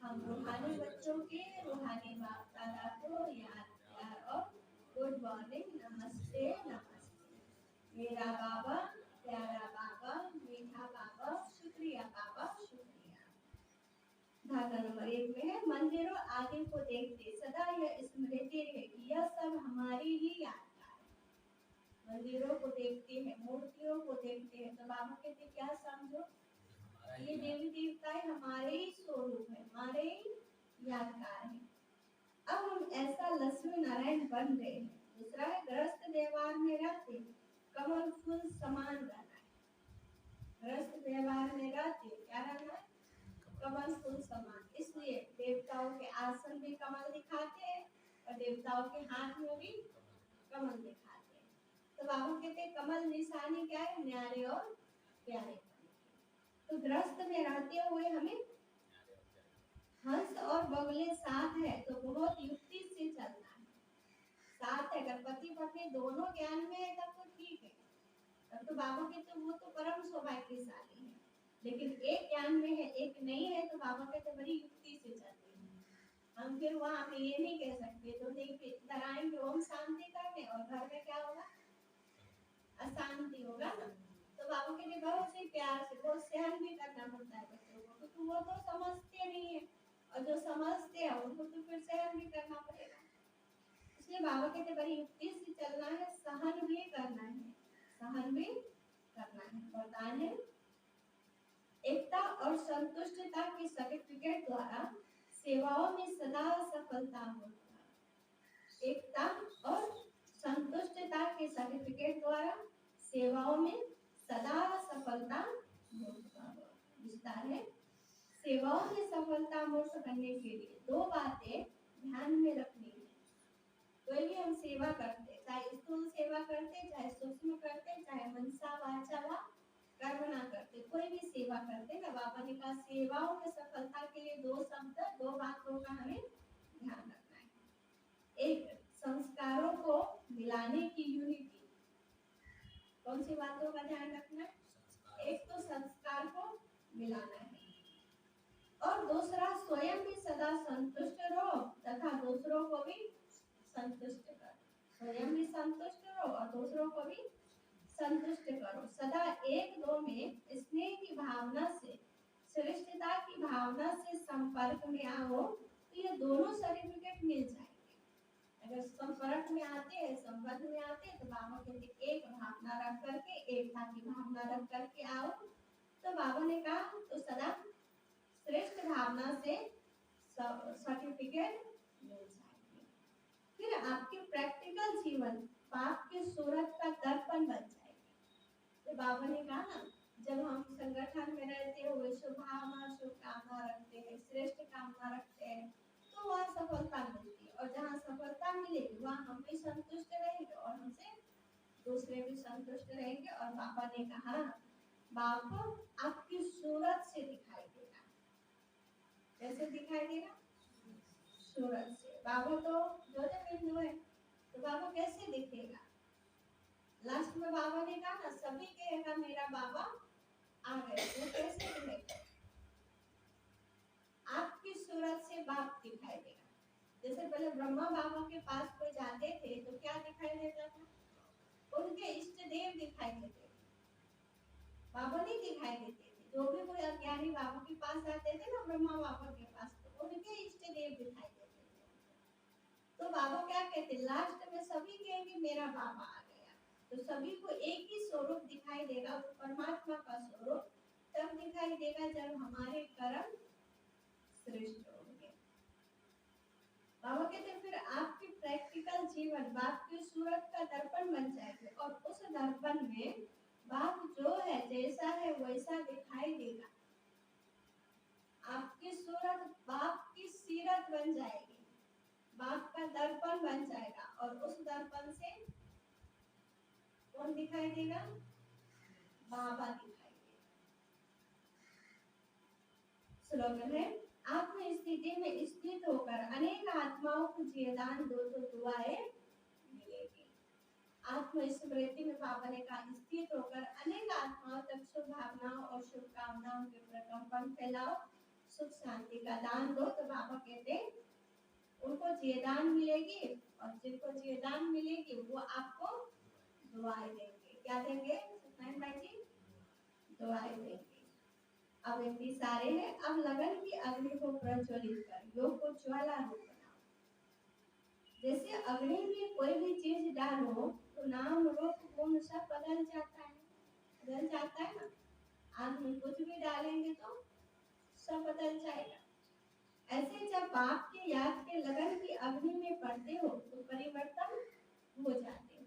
[SPEAKER 1] हम रूहानी बच्चों के रूहानी बाप दादा को याद प्यार और गुड मॉर्निंग, नमस्ते नमस्ते। मेरा बाबा प्यारा बाबा मीठा बाबा, शुक्रिया बाबा शुक्रिया। धागा नंबर 1 में है, मंदिरों आदि को देखते सदा यह स्मृति रहे कि यह सब हमारी ही यात्रा है। मंदिरों को देखते हैं, मूर्तियों को देखते हैं, तो बाबा कहते क्या समझो, ये देवी देवताएं हमारे ही स्वरूप है, हमारे ही यादगार है। अब हम ऐसा लक्ष्मी नारायण बन गए हैं। दूसरा है, ग्रस्त व्यवहार में रहते कमल फूल समान रहना है। ग्रस्त व्यवहार में रहते क्या रहना है, कमल फूल समान। इसलिए देवताओं के आसन भी कमल दिखाते हैं और देवताओं के हाथ में भी कमल दिखाते हैं। तो बाबा कहते हैं कमल निशानी क्या है, न्यारे और प्यारे। तो ग्रस्त में रहते हुए हमें हंस और बगुले साथ है तो बहुत युक्ति से चलना है। साथ है, अगर पति पत्नी दोनों ज्ञान में है तब तो ठीक है, तब तो बाबा के तो वो तो परम सौभाग्यशाली है। लेकिन एक ज्ञान में है एक नहीं है तो बाबा के तो बड़ी युक्ति से चलते हैं। हम फिर वहाँ पे ये नहीं कह सकते तो नहीं, फिर इधर आएंगे ओम शांति करने और घर में क्या होगा, अशांति होगा ना। तो बाबा के लिए बहुत ही प्यार से बहुत सहन भी करना पड़ता है बच्चों को, क्योंकि वो तो समझते नहीं है और जो समझते हैं उनको तो फिर सहन भी करना पड़ेगा। इसलिए बाबा कहते बड़ी युक्ति से चलना है, सहन भी करना है, सहन भी करना है। वरदान है, एकता और संतुष्टता के सर्टिफिकेट द्वारा सेवाओं में सदा सफलता होता है। एकता और संतुष्टता के सर्टिफिकेट द्वारा सेवाओं में सदा सफलता होता है। विस्तार है, सेवाओं में सफलता मूर्त करने के लिए दो बातें ध्यान में रखनी है। कोई भी हम सेवा करते, चाहे स्थूल सेवा करते, चाहे सूक्ष्म करते, चाहे मनसा वाचा वा कर्म ना करते, कोई भी सेवा करते ना, बाबा ने कहा सेवाओं में सफलता के लिए दो शब्द दो बातों का हमें ध्यान रखना है। एक, संस्कारों को मिलाने की यूनिटी। कौन सी बातों का ध्यान रखना है, एक तो संस्कार को मिलाना है और दूसरा स्वयं भी सदा संतुष्ट रहो तथा दूसरों को भी संतुष्ट करो। स्वयं भी संतुष्ट रहो और दूसरों को भी संतुष्ट करो। सदा एक दो में स्नेह की भावना से श्रेष्ठता की भावना से संपर्क में आओ तो ये दोनों सर्टिफिकेट मिल जाएंगे। अगर संपर्क में आते हैं, संबंध में आते हैं, तो बाबा कहते एक भावना रख करके, एकता की भावना रख करके आओ। तो बाबा ने कहा तो सदा श्रेष्ठ भावना से सर्टिफिकेट मिल जाएंगे। फिर आपके प्रैक्टिकल जीवन पाप की सूरत का दर्पण बन जाएगा। तो बाबा ने कहा ना, जब हम संगठन में रहते हुए शुभकामना रखते हैं, श्रेष्ठ कामना रखते हैं, तो वहाँ सफलता मिलती है। और जहाँ सफलता मिलेगी वहाँ हम भी संतुष्ट रहेंगे और हमसे दूसरे भी संतुष्ट रहेंगे। और बाबा ने कहा बाबा आपकी सूरत से दिखाई देगा। कैसे दिखाई देगा? सूरत से। बाबा तो ज्योति बिंदु है, तो बाबा कैसे दिखेगा? लास्ट में बाबा ने कहा ना, सभी कहेगा मेरा बाबा आ गए। वो कैसे दिखेगा? आपकी सूरत से बाप दिखाई देगा। जैसे पहले ब्रह्मा बाबा के पास कोई जाते थे तो क्या दिखाई देता था? उनके इष्ट देव दिखाई देते थे, बाबा नहीं दिखाई देते थे। जो भी कोई अज्ञानी बाबा के पास जाते थे ना, ब्रह्मा बाबा के पास, तो उनके इष्ट देव दिखाई देते थे। तो बाबा क्या कहते, लास्ट में सभी कहेंगे मेरा बाबा आ गया। तो सभी को एक ही स्वरूप दिखाई देगा, वो परमात्मा का स्वरूप तब दिखाई देगा जब हमारे कर्म श्रेष्ठ होंगे। बाबा कहते फिर आपकी प्रैक्टिकल जीवन बाप की सूरत का दर्पण बन जाएगा। और उस दर्पण में बाप जो है, जैसा है वैसा दिखाई देगा। आपकी सूरत बाप की सीरत बन जाएगी, बाप का दर्पण बन जाएगा। और उस दर्पण से कौन दिखाई देगा? बाबा दिखाई देगा। स्लोगन है, आत्म स्थिति में स्थित होकर अनेक आत्माओं को जीवदान दो तो दुआएं मिलेगी। आत्म स्मृति में बाबा ने कहा स्थित होकर अनेक आत्माओं तक शुभ भावनाओं और शुभकामनाओं के प्रकंपन फैलाओ, सुख शांति का दान दो। तो बाबा कहते उनको जीवदान मिलेगी, और जिनको जीवदान मिलेगी वो आपको दुआएं देंगे। क्या देंगे सत्यनारायण भाई जी? दुआएं देंगे। अब इतनी सारे हैं, अब लगन की अग्नि को प्रज्वलित कर योग को ज्वाला रूप बनाओ। जैसे अग्नि में कोई भी चीज डालो तो नाम रूप गुण सब बदल जाता है, बदल जाता है ना। आग में कुछ भी डालेंगे तो सब बदल जाएगा। ऐसे जब बाप के याद के लगन की अग्नि में पड़ते हो तो परिवर्तन हो जाते हो।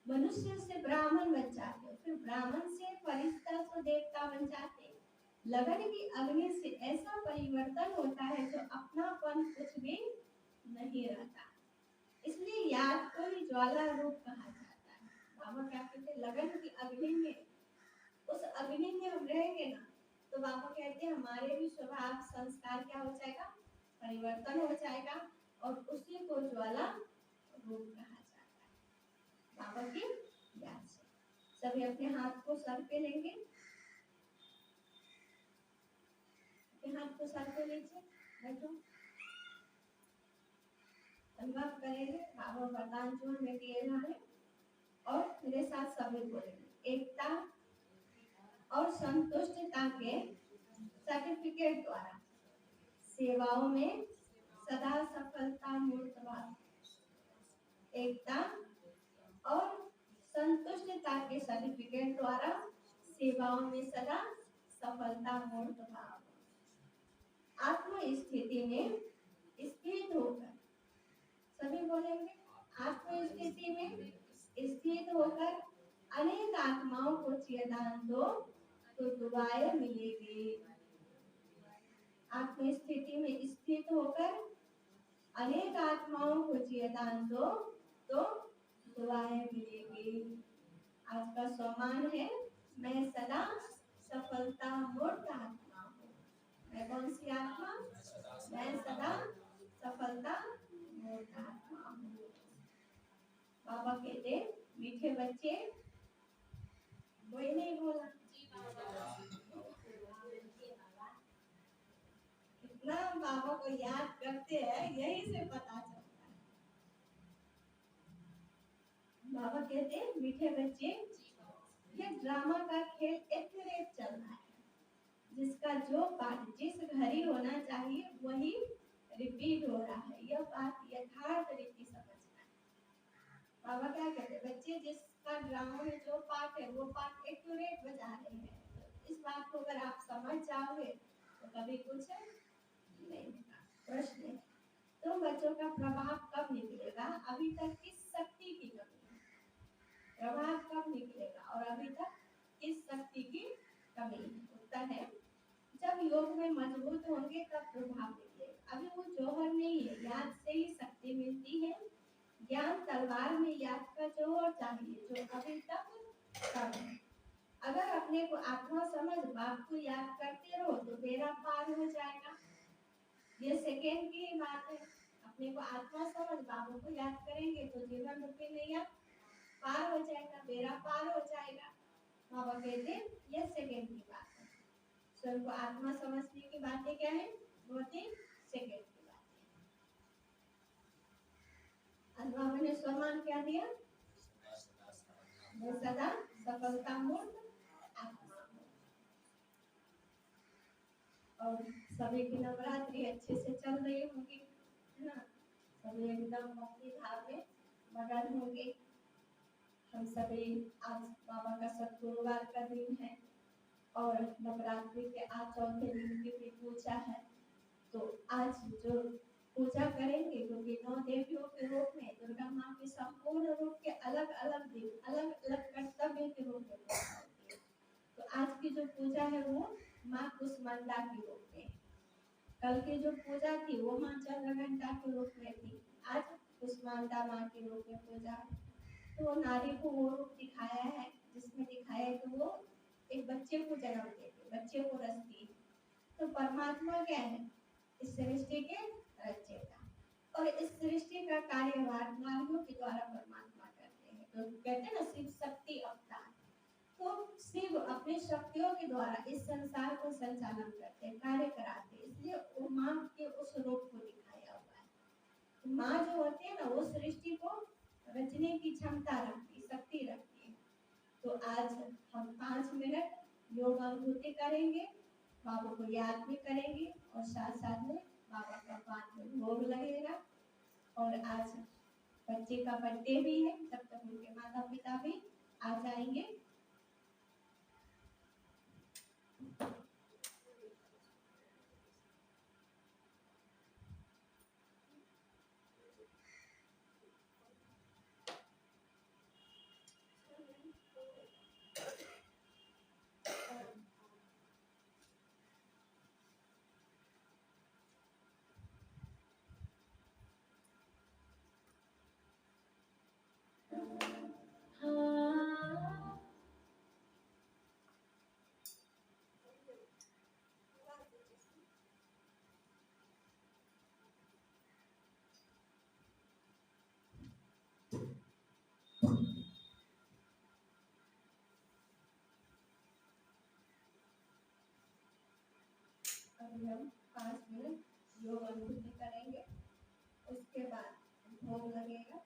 [SPEAKER 1] मनुष्य से ब्राह्मण बन जाते हो, फिर ब्राह्मण से फरिश्ता तो देवता बन जाते हो। लगन की अग्नि से ऐसा परिवर्तन होता है जो अपनापन कुछ भी नहीं रहता। इसलिए याद को ही ज्वाला रूप कहा जाता है। बाबा क्या कहते हैं, लगन की अग्नि में, उस अग्नि में हम रहेंगे ना, तो बाबा कहते हैं हमारे भी स्वभाव संस्कार क्या हो जाएगा? परिवर्तन हो जाएगा। और उसी को ज्वाला रूप कहा जाता है बाबा की याद से। सभी अपने हाथ को सर पे लेंगे, हाथ को सर पे लीजिए, बैठो, अनुभव करेंगे बाबा वरदान जो हमें दिए हैं। और मेरे साथ सभी बोलेंगे, एकता और संतुष्टता के सर्टिफिकेट द्वारा सेवाओं में सदा सफलता मूर्त भाव। एकता और संतुष्टता के सर्टिफिकेट द्वारा सेवाओं में सदा सफलता मूर्त भाव। आत्म स्थिति में स्थित होकर, सभी बोलेंगे, आत्म स्थिति में स्थित होकर अनेक आत्माओं को चेतन दो तो दुआएं मिलेगी। आत्म स्थिति में स्थित होकर अनेक आत्माओं को चेतन दो तो दुआएं मिलेगी। आज का सम्मान है, मैं सदा सफलता मूर्त आत्मा हूँ। मैं कौन सी आत्मा? मैं सदा सफलता मूर्त आत्मा हूँ। बाबा कहते मीठे बच्चे, कोई नहीं बोला कितना बाबा को याद करते हैं, यही से पता चलता है। बाबा कहते मीठे बच्चे, ये ड्रामा का खेल एक रेत चल रहा है। जिसका जो पाठ जिस घड़ी होना चाहिए वही रिपीट हो रहा है। यह बात यथार्थ रीति समझना है। बाबा क्या कहते हैं, बच्चे जिसका ड्रामा में जो पार्ट है वो पार्ट एक्यूरेट बजा रहे हैं। तो इस बात को अगर आप समझ जाओगे तो कभी कुछ नहीं होगा। प्रश्न है, तो बच्चों का प्रभाव कब निकलेगा? अभी तक किस शक्ति की कमी है? प्रभाव कब निकलेगा और अभी तक किस शक्ति की कमी है? उत्तर है, जब योग में मजबूत होंगे तब प्रभाव निकलेगा। अभी वो जौहर नहीं है, याद से ही शक्ति मिलती है। ज्ञान तलवार में याद का जोहर चाहिए जो अभी तक कम है। अगर अपने को आत्मा समझ बाप को याद करते रहो तो बेड़ा पार हो जाएगा। ये सेकेंड की बात है। अपने को आत्मा समझ बाबू को याद करेंगे तो जीवन रूपी नैया पार हो जाएगा, बेड़ा पार हो जाएगा। बाबा कहते हैं ये सेकेंड की बात है। स्वयं को आत्मा समझने की बातें क्या है? बहुत ही सेकेंड की बात है। बाबा ने स्वमान क्या दिया? वो सदा सफलता मूर्त आत्मा। और सभी की नवरात्रि अच्छे से चल रही होगी, है ना? सभी एकदम भक्ति भाव में मगन होंगे। हम सभी आज बाबा का सतगुरुवार का दिन है और नवरात्रि के आज चौथे दिन की भी पूजा है। तो आज जो पूजा करेंगे क्योंकि 9 देवियों के रूप में दुर्गा माँ के संपूर्ण रूप के अलग अलग दिन अलग अलग कर्तव्य के रूप में पूजा होती है। तो आज की जो पूजा है वो माँ कुष्मांडा के रूप में, कल की जो पूजा थी वो माँ चंद्रघंटा के रूप में थी, आज कुष्मांडा माँ के रूप में पूजा है। तो नारी को वो रूप दिखाया है जिसमें दिखाया है कि वो एक बच्चे को जन्म देती, बच्चे को रचती है। तो परमात्मा क्या है? इस सृष्टि के रचयिता, और इस सृष्टि का कार्यभार नारियों के द्वारा परमात्मा करते हैं। तो कहते हैं ना शिव शक्ति अवतार। तो शिव अपनी शक्तियों के द्वारा इस संसार को संचालन करते हैं, कार्य कराते हैं। इसलिए वो माँ के उस रूप को दिखाया हुआ है। माँ जो होती है ना वो सृष्टि को रचने की क्षमता रखती, शक्ति रखती है। तो आज हम 5 मिनट योग अनुभूति करेंगे, बाबा को याद भी करेंगे और साथ साथ में बाबा का 5 में भोग लगेगा। और आज बच्चे का बर्थडे भी है, तब तक उनके माता पिता भी आ जाएंगे। अभी हम 5 मिनट योग अनुभूति करेंगे, उसके बाद भोग लगेगा।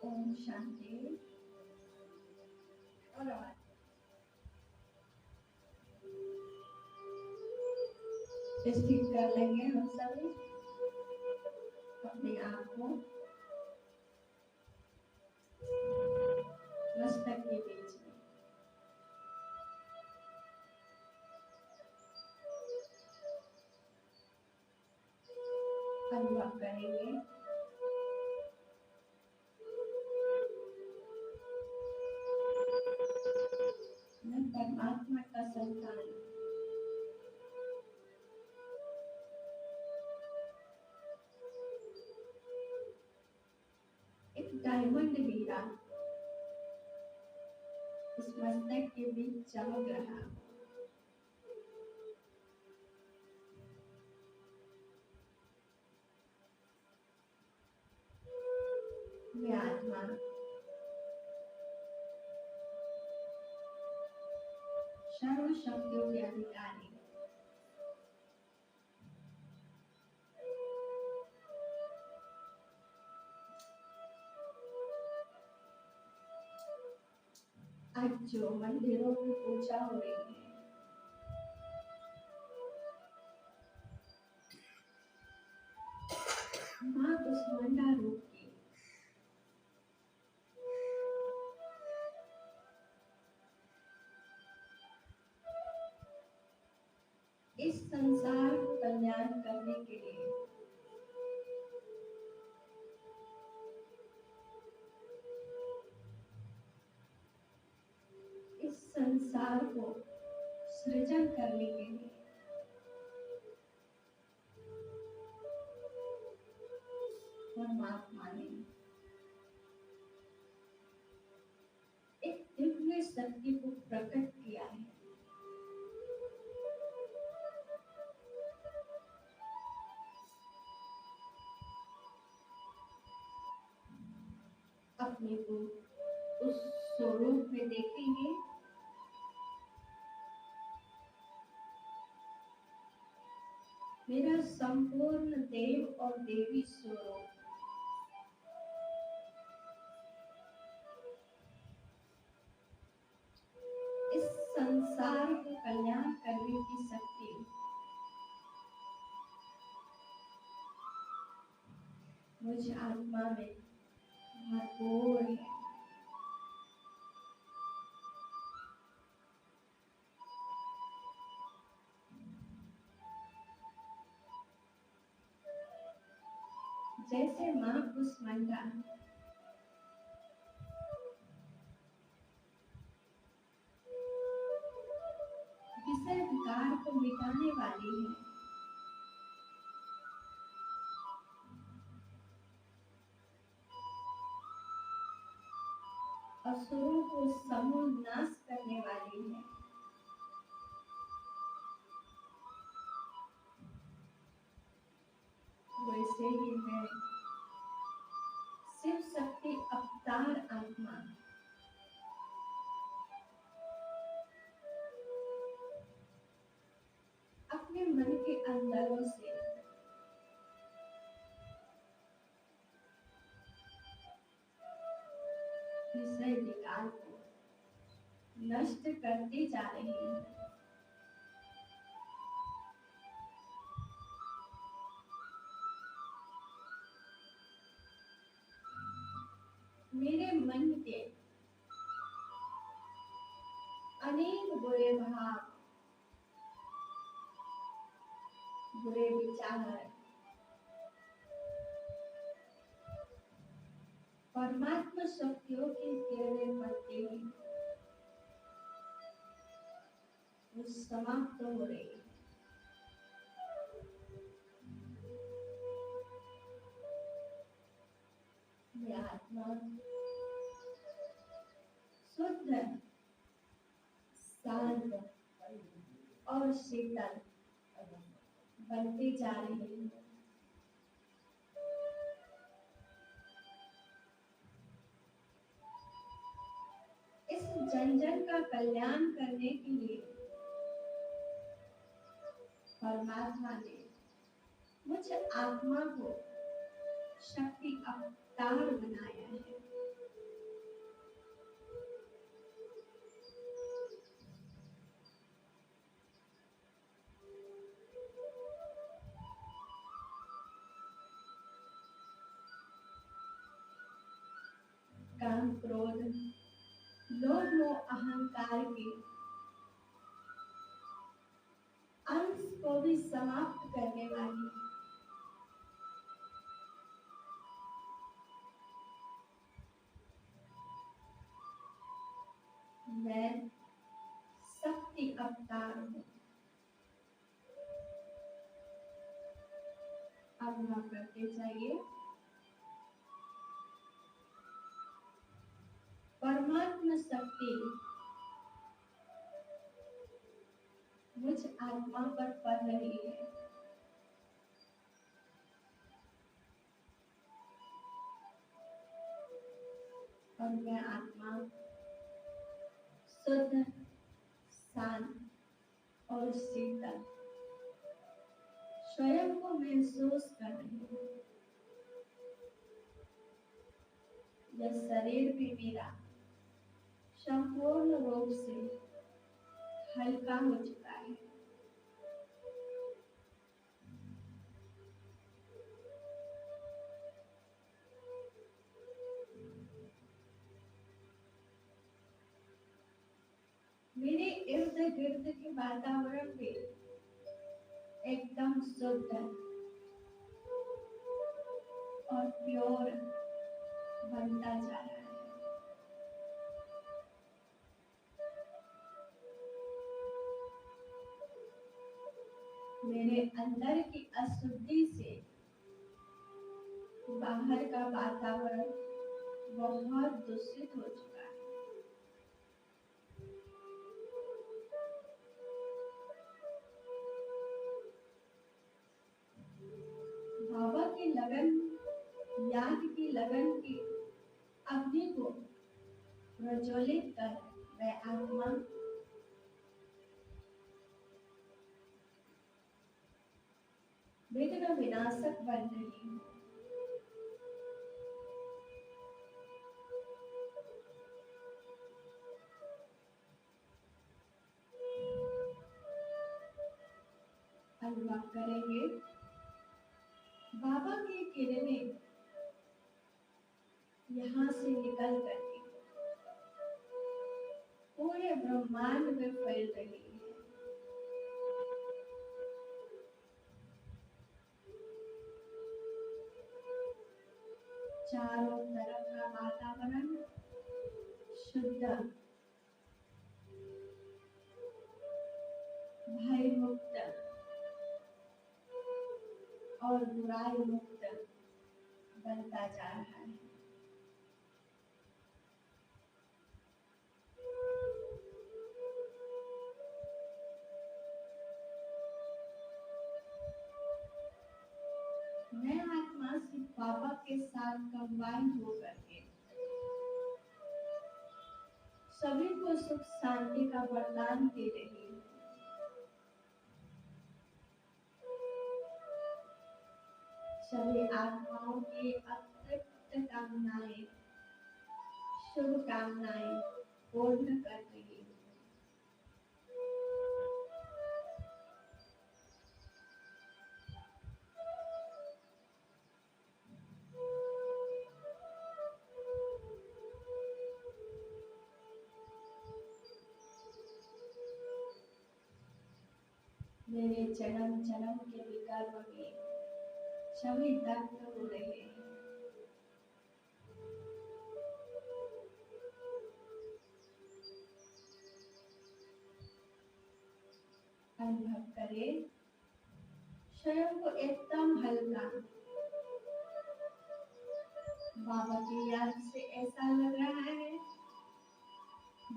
[SPEAKER 1] ओम शांति। और ठीक कर लेंगे हम सभी अपने आप को। अनुभव करेंगे। मैं परमात्मा का संतान, एक डायमंड हीरा इस मस्तक के बीच चमक रहा। मैं आत्मा सर्व शक्तियों के अधिकारी, आज जो मंदिरों में पूजा हो रही है, माँ कुष्मांडा रूप की इस संसार को कल्याण करने के लिए इस संसार को सृजन करने के लिए परमात्मा ने एक दिव्य शक्ति को प्रकट किया है। अपने को उस स्वरूप में देखेंगे, मेरा संपूर्ण देव और देवी स्वरूप इस संसार को कल्याण करने की शक्ति मुझ आत्मा में भरपूर है। जैसे माँ कुष्मांडा विषय विकार को मिटाने वाली है, असुरों को समूल नाश करने वाली है, वैसे ही मैं शिव शक्ति अवतार आत्मा अपने मन के अंदरों से विषय विकार को नष्ट करती जा रही है। मेरे मन के अनेक बुरे भाव, बुरे विचार परमात्मा शक्तियों की किरणें पड़ते ही वो समाप्त हो रही है। मैं आत्मा शुद्ध, शांत और शीतल बनती जा रही है। इस जन जन का कल्याण करने के लिए परमात्मा ने मुझ आत्मा को शक्ति अवतार बनाया है। काम, क्रोध, लोभ, मोह, अहंकार के अंश को भी समाप्त करने वाली अवतार हो। अनुभव करते जाइए, परमात्मा शक्ति मुझ आत्मा पर पड़ रही है। और मैं आत्मा शुद्ध, शांत और शीतल स्वयं को महसूस कर रही हूँ। यह शरीर भी मेरा संपूर्ण रूप से हल्का हो चुका है। मेरे इर्द गिर्द के वातावरण भी एकदम शुद्ध और प्योर बनता जा रहा है। मेरे अंदर की अशुद्धि से बाहर का वातावरण बहुत दूषित हो चुका है। बाबा की लगन, याद की लगन की अग्नि को प्रज्वलित कर मैं आत्मा विघ्न विनाशक बन रही हूँ। अनुभव करेंगे बाबा की किरणें यहाँ से निकल करके पूरे ब्रह्मांड में फैल रही है। चारों तरफ का वातावरण शुद्ध, भय मुक्त और बुराई मुक्त बनता जा रहा है। मैं आत्मा सिर्फ बाबा के साथ कंबाइन होकर के सभी को सुख शांति का वरदान दे रही हूँ। सभी आत्माओं की अतृप्त कामनाएं, शुभकामनाएं पूर्ण कर रही हूँ। मेरे जन्म जन्म के विकर्म में सभी दग्ध हो रहे हैं। अनुभव करें स्वयं को एकदम हल्का। बाबा की याद से ऐसा लग रहा है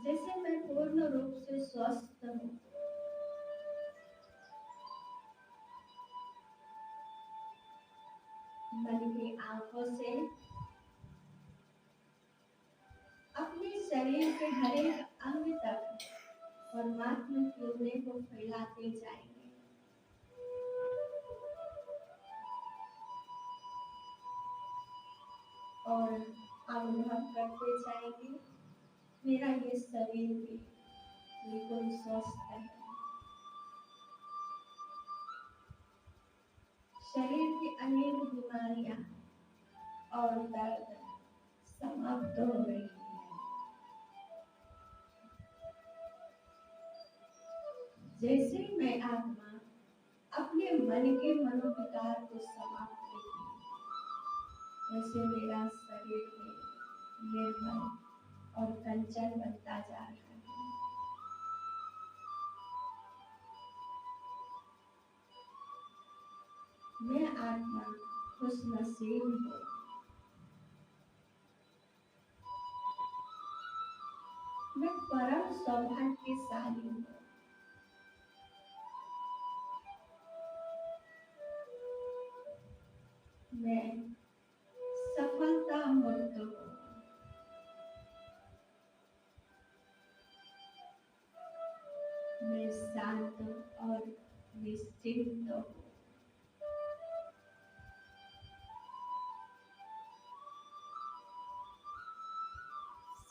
[SPEAKER 1] जैसे मैं पूर्ण रूप से स्वस्थ हूँ। मन की आंखों से अपने शरीर के हर एक अंग तक परमात्मा की किरणें को फैलाते जाएंगे। और अनुभव करते जाएंगे मेरा ये शरीर भी बिल्कुल स्वस्थ है। शरीर की अनेक बीमारियां और दर्द समाप्त हो गई है। जैसे ही मैं आत्मा अपने मन के मनोविकार को समाप्त करती हूँ, वैसे मेरा शरीर भी निर्मल और कंचन बनता जा रहा है। मैं आत्मा खुशनसीब हूँ। मैं परम सौभाग्यशाली हूँ। मैं सफलता मुक्त हूँ। मैं शांत और निश्चिंत हूँ।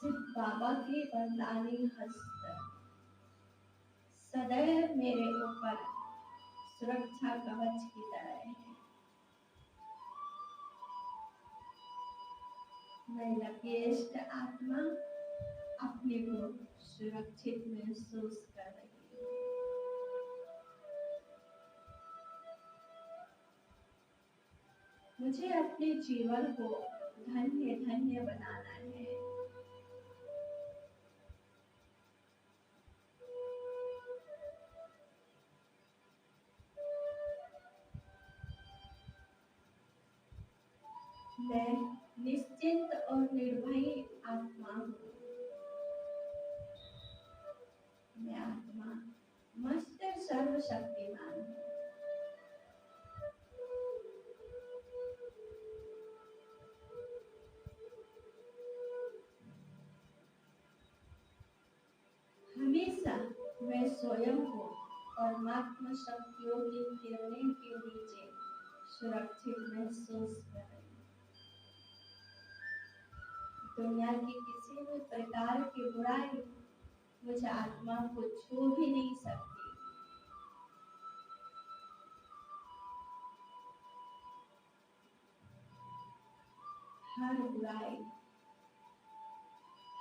[SPEAKER 1] सिर्फ बाबा के वरदानी हस्त सदैव मेरे ऊपर सुरक्षा कवच की तरह है। मैं लकेष्ट आत्मा अपने को सुरक्षित महसूस कर रही हूँ। मुझे अपने जीवन को धन्य धन्य बनाना है। मैं निश्चिंत और निर्भय आत्मा हूँ। मैं आत्मा मस्त सर्वशक्तिमान हूँ। हमेशा मैं स्वयं को परमात्मा शक्तियों की किरणें के नीचे सुरक्षित महसूस कर रही हूँ। दुनिया की किसी भी प्रकार की बुराई मुझे आत्मा को छू भी नहीं सकती। हर बुराई,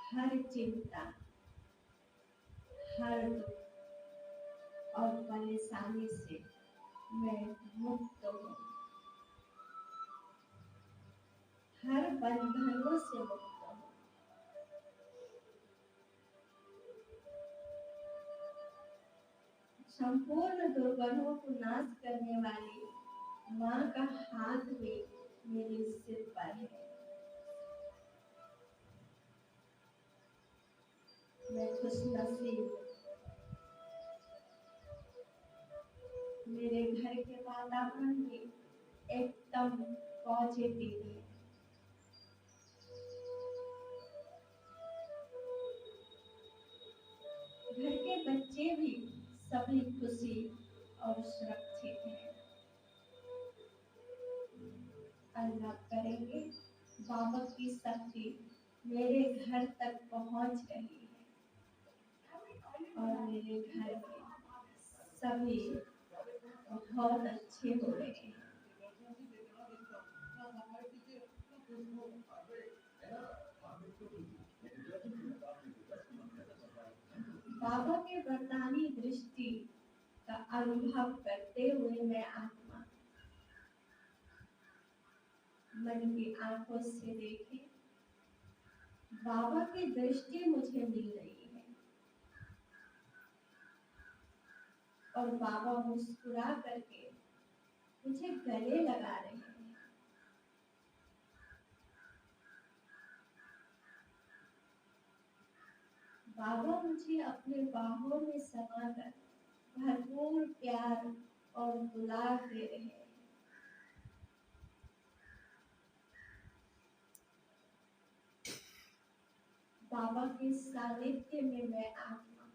[SPEAKER 1] हर चिंता, हर दुख और परेशानी से मैं मुक्त हूँ। हर बंधनों से मुक्त हूँ। संपूर्ण दुर्गुणों को नाश करने वाली माँ का हाथ भी मेरे सिर पर है। मैं खुशनसीब। मेरे घर के वातावरण भी एकदम पॉजिटिव है। घर के बच्चे भी सभी खुशी और सुरक्षित हैं। अल्लाह करेंगे बाबा की शक्ति मेरे घर तक पहुंच रही है और मेरे घर के सभी बहुत अच्छे हो रहे हैं। बाबा के वरदानी दृष्टि का अनुभव करते हुए मैं आत्मा मन की आंखों से देखे बाबा की दृष्टि मुझे मिल रही है और बाबा मुस्कुरा करके मुझे गले लगा रहे हैं। बाबा मुझे अपने बाहों में समाकर भरपूर प्यार और दुलार दे रहे हैं। बाबा के सानिध्य में मैं आत्मा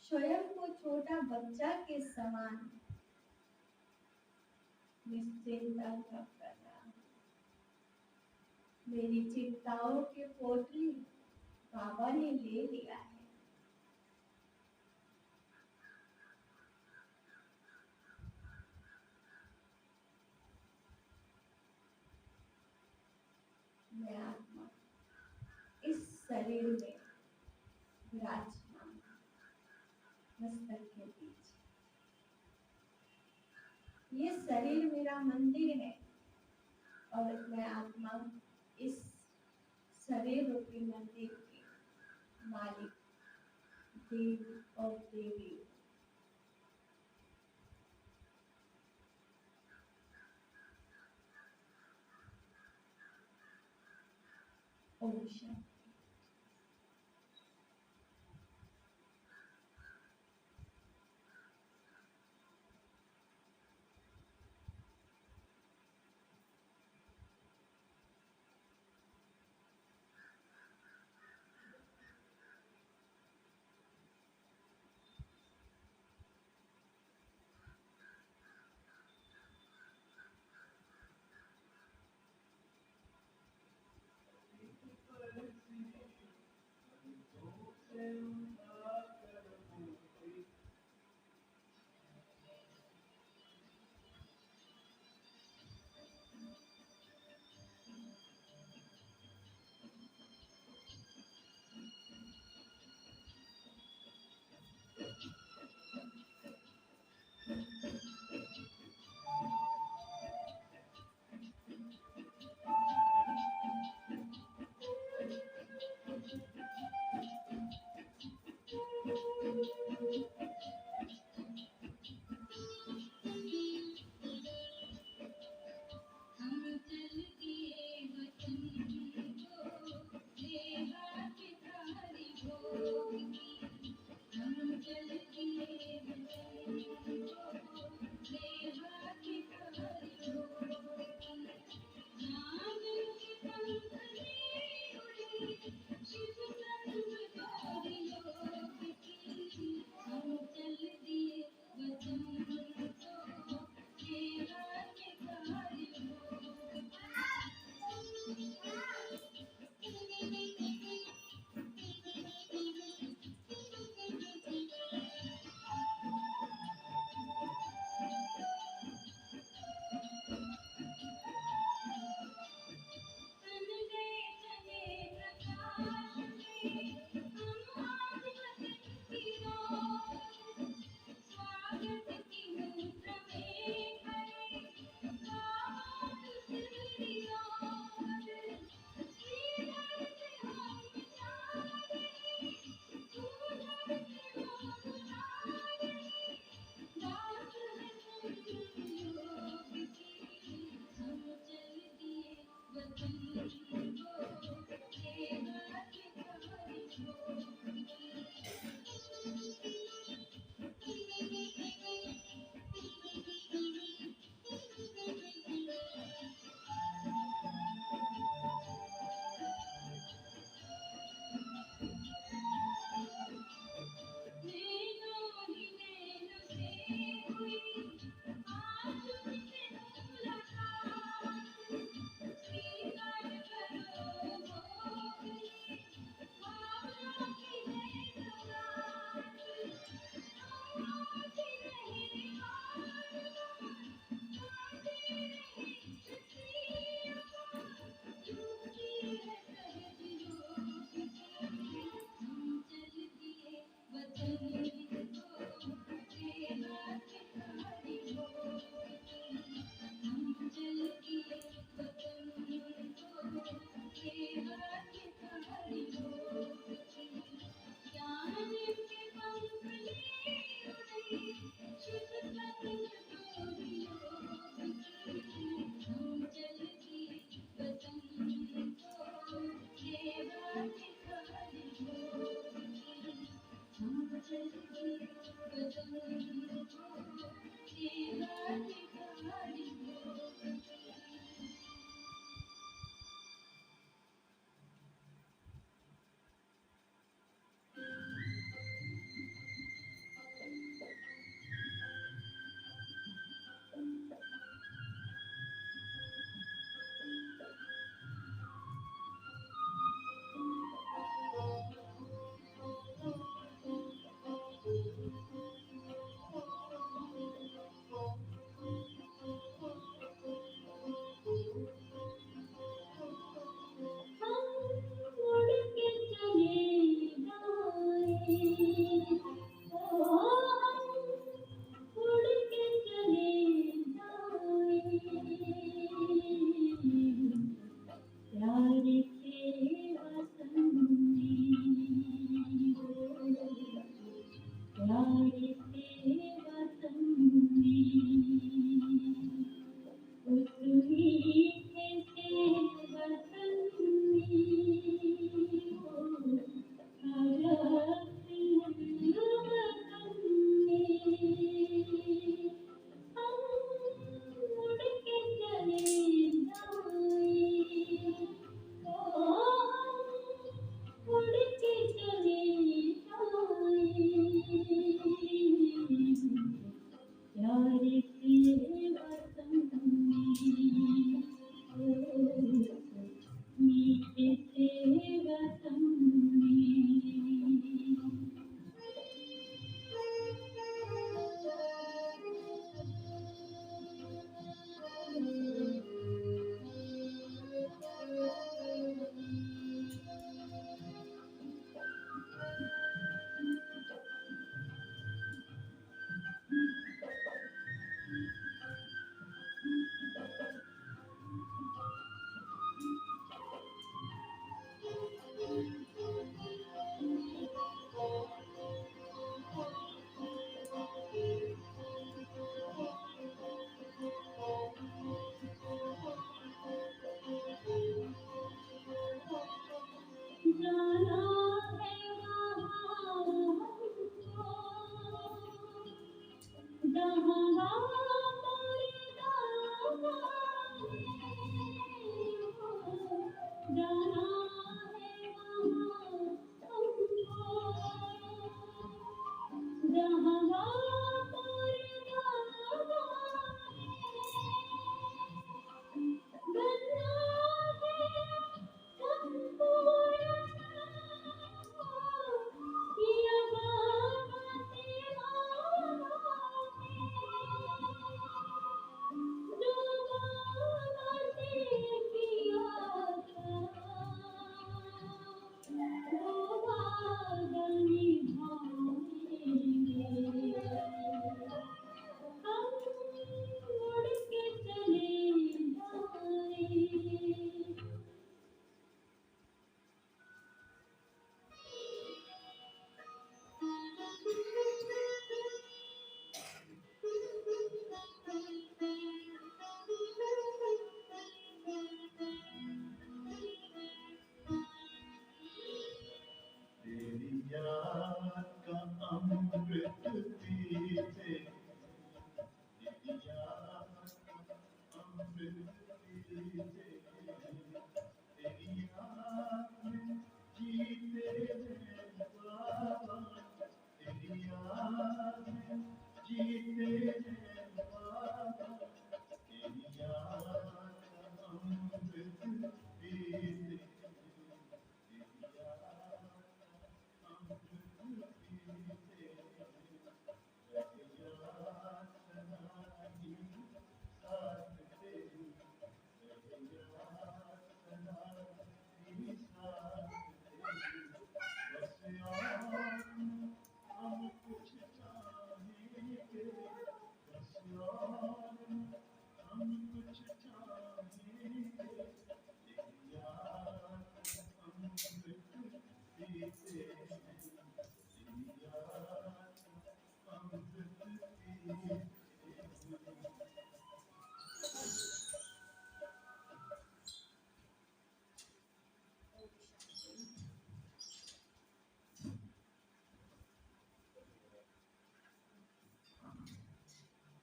[SPEAKER 1] स्वयं को छोटा बच्चा के समान निश्चिंत अनुभव कर रहा हूँ। मेरी चिंताओं के पोटली बाबा ने ले लिया है। मैं आत्मा इस शरीर में विराजमान मस्तक के बीच। ये शरीर मेरा मंदिर है और मैं आत्मा इस शरीर रूपी मंदिर की मालिक देव और देवी। ओम शांति।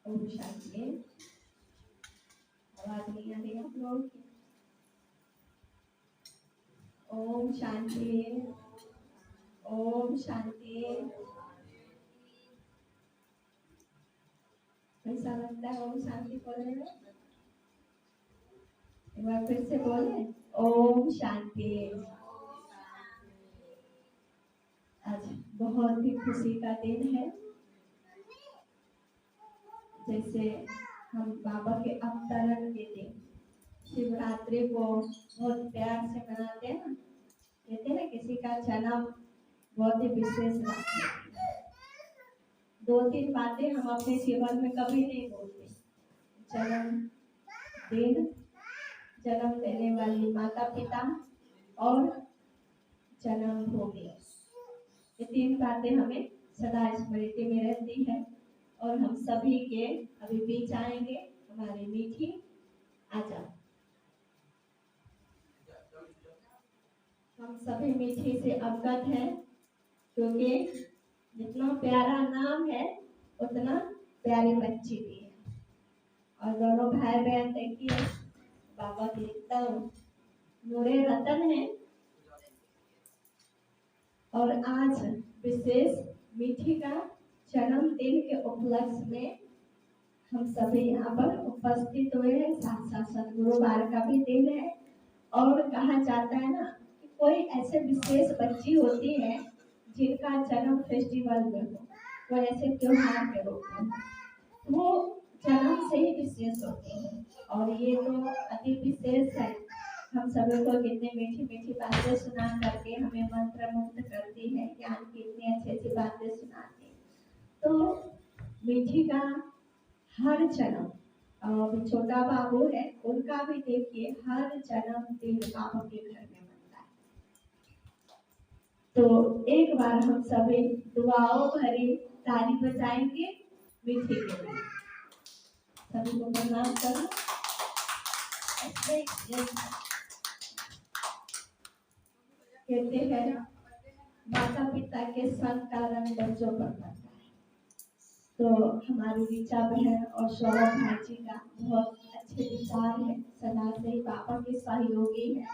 [SPEAKER 1] ओम शांति। आवाज नहीं आ रही आप लोग की? ओम शांति। ओम शांति। कैसा लगता है ओम शांति बोलने में? एक बार फिर से बोले, ओम शांति। आज बहुत ही खुशी का दिन है। जैसे हम बाबा के अवतरण के दिन शिवरात्रि को बहुत प्यार से मनाते हैं ना, कहते हैं ना किसी का जन्म बहुत ही विशेष बात है। 2-3 बातें हम अपने जीवन में कभी नहीं बोलते। जन्म दिन, जन्म देने वाली माता पिता और जन्म भूमि, ये 3 बातें हमें सदा स्मृति में रहती है। और हम सभी के अभी बीच आएंगे हमारी मीठी आजा। हम सभी मीठी से अवगत हैं, क्योंकि जितना प्यारा नाम है उतना प्यारी बच्ची भी है। और दोनों भाई बहन देखिए, बाबा के एकदम नूरे रतन है। और आज विशेष मीठी का जन्मदिन के उपलक्ष्य में हम सभी यहाँ पर उपस्थित हुए हैं। साथ साथ सदगुरुवार का भी दिन है। और कहा जाता है ना कि कोई ऐसे विशेष बच्ची होती है जिनका जन्म फेस्टिवल में हो, कोई ऐसे त्योहार के रूप में हो, वो जन्म से ही विशेष होती है। और ये तो अति विशेष है। हम सभी को कितनी मीठी मीठी बातें सुना करके हमें मंत्र मुग्ध करती है, ज्ञान की इतनी अच्छी अच्छी बातें सुनाती है। तो मीठी का हर जन्म, और छोटा बाबू है उनका भी देखिए हर जन्मदिन बाबा के घर में बनता है। तो एक बार हम सभी दुआओं भरी ताली बजाएंगे मीठी के लिए। सभी को प्रणाम करो। कहते हैं माता पिता के संतान बच्चों पर पड़ता है। तो हमारी ऋचा बहन और सौरभ भाई जी का बहुत अच्छे विचार है, सदा से ही पापा के सहयोगी है।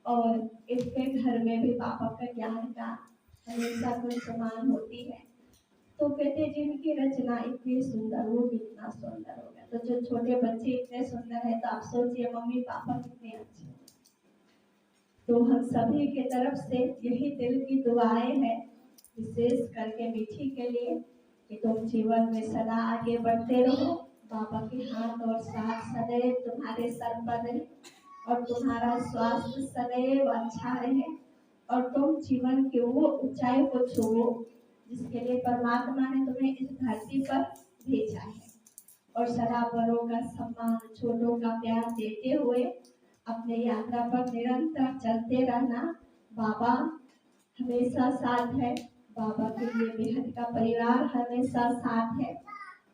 [SPEAKER 1] और इसके घर में भी पापा का ज्ञान का हमेशा कोई समान होती है। तो कहते जिनकी रचना इतनी सुंदर, वो कितना सुंदर होगा। तो जो छोटे बच्चे इतने सुंदर है, तो आप सोचिए मम्मी पापा कितने अच्छे। तो हम सभी के तरफ से यही दिल की दुआएं हैं, विशेष करके मीठी के लिए, कि तुम जीवन में सदा आगे बढ़ते रहो। बाबा के हाथ और साथ सदैव तुम्हारे सर पर रहे और तुम्हारा स्वास्थ्य सदैव अच्छा रहे। और तुम जीवन के वो ऊंचाई को छुओ जिसके लिए परमात्मा ने तुम्हें इस धरती पर भेजा है। और सदा बड़ों का सम्मान, छोटों का प्यार देते हुए अपने यात्रा पर निरंतर चलते रहना। बाबा हमेशा साथ है। बाबा के लिए बेहद का परिवार हमेशा साथ है।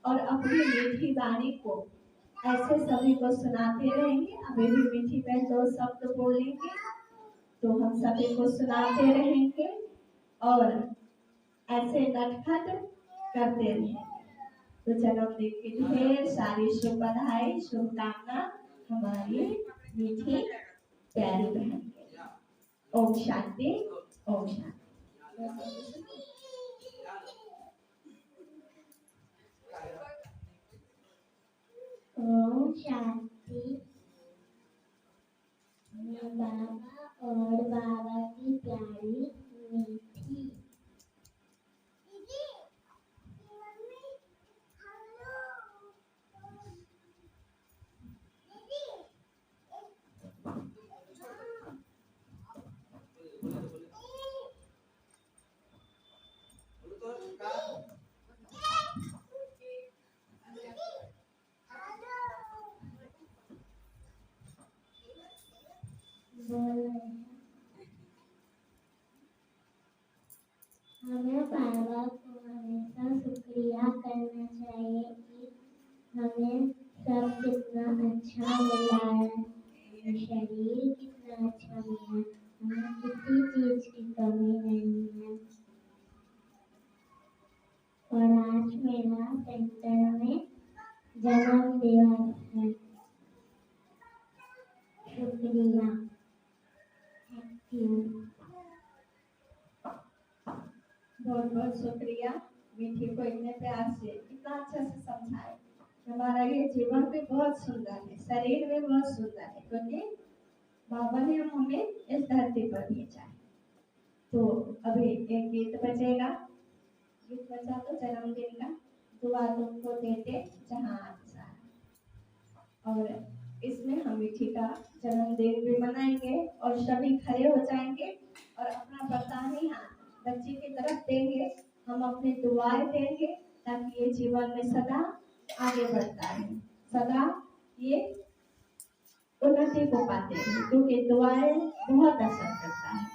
[SPEAKER 1] और अपनी मीठी वाणी को ऐसे सभी को सुनाते रहेंगे। अभी भी मीठी बहन 2 शब्द बोलेंगे तो हम सभी को सुनाते रहेंगे और ऐसे नटखट करते रहेंगे। तो जन्मदिन की ढेर सारी शुभ बधाई, शुभकामना। हमारी मीठी प्यारी बहन के लिए। ओम शांति, ओम शांति।
[SPEAKER 2] ओम शांति। मैं बाबा और बाबा की प्यारी मीठी बोल रहे हैं। हमें बाबा को हमेशा शुक्रिया करना चाहिए कि हमें सब कितना अच्छा मिला है, शरीर कितना अच्छा मिला है, हमें किसी चीज की कमी नहीं है। और आज मेरा सेंटर में जन्म दिवस है। शुक्रिया। Thank you.
[SPEAKER 1] बहुत बहुत शुक्रिया मीठी को इतने प्यार से इतना अच्छा से समझाए। हमारा ये जीवन भी बहुत सुंदर है, शरीर भी बहुत सुंदर है, क्योंकि बाबा ने हमें इस धरती पर भेजा है। तो अभी एक गीत बजेगा, गीत बजा तो जन्मदिन का दुआ तुमको देते जहाँ और इसमें हम मीठी का जन्मदिन भी मनाएंगे और सभी खड़े हो जाएंगे और अपना बरदानी हाथ बच्चे की तरफ देंगे। हम अपनी दुआएं देंगे ताकि ये जीवन में सदा आगे बढ़ता है, सदा ये उन्नति को पाते हैं, क्योंकि दुआएं बहुत असर करता है।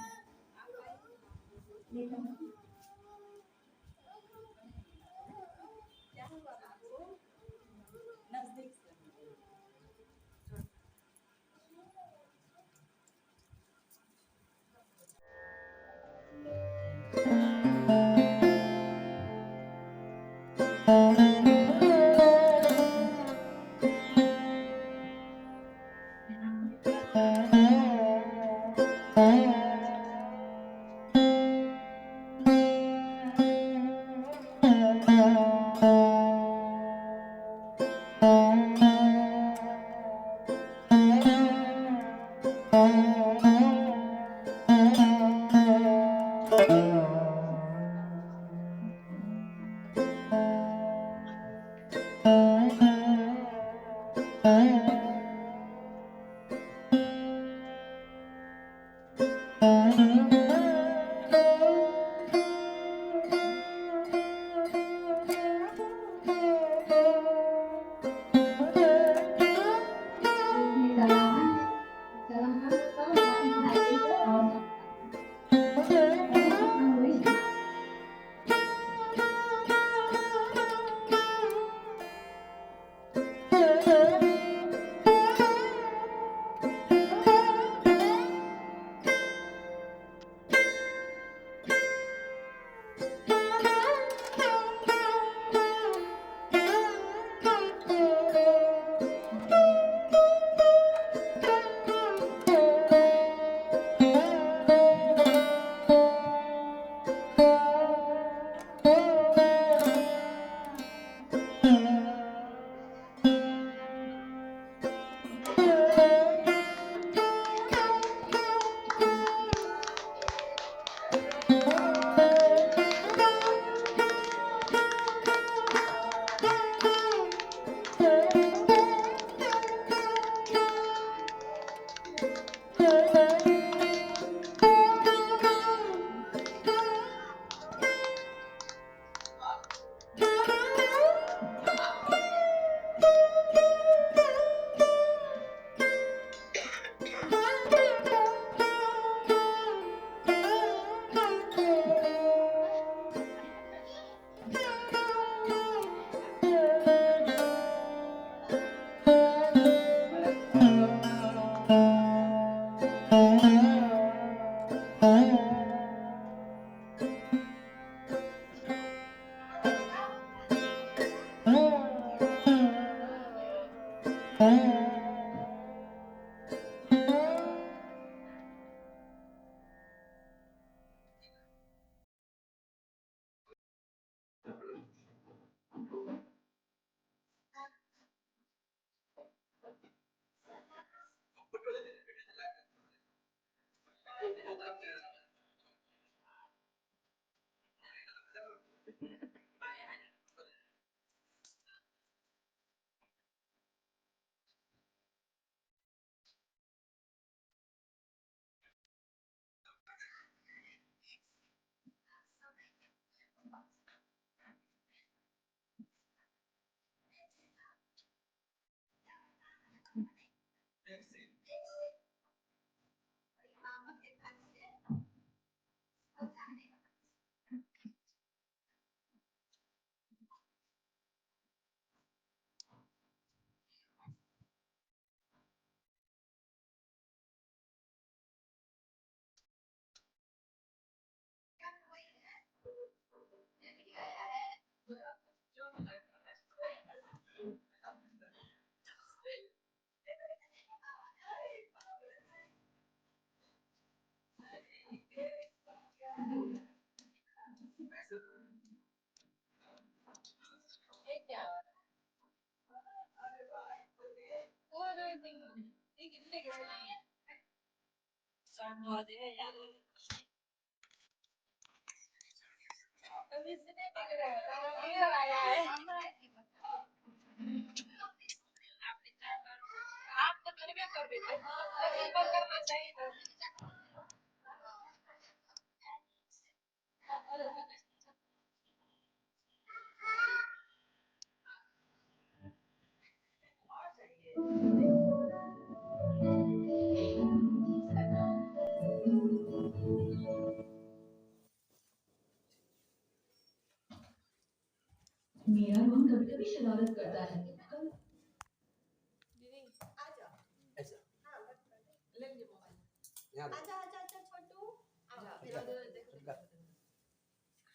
[SPEAKER 1] मेरा रोहन कभी कभी शरारत करता है।
[SPEAKER 3] आ जाओ। हाँ, ले लीजिए मोबाइल।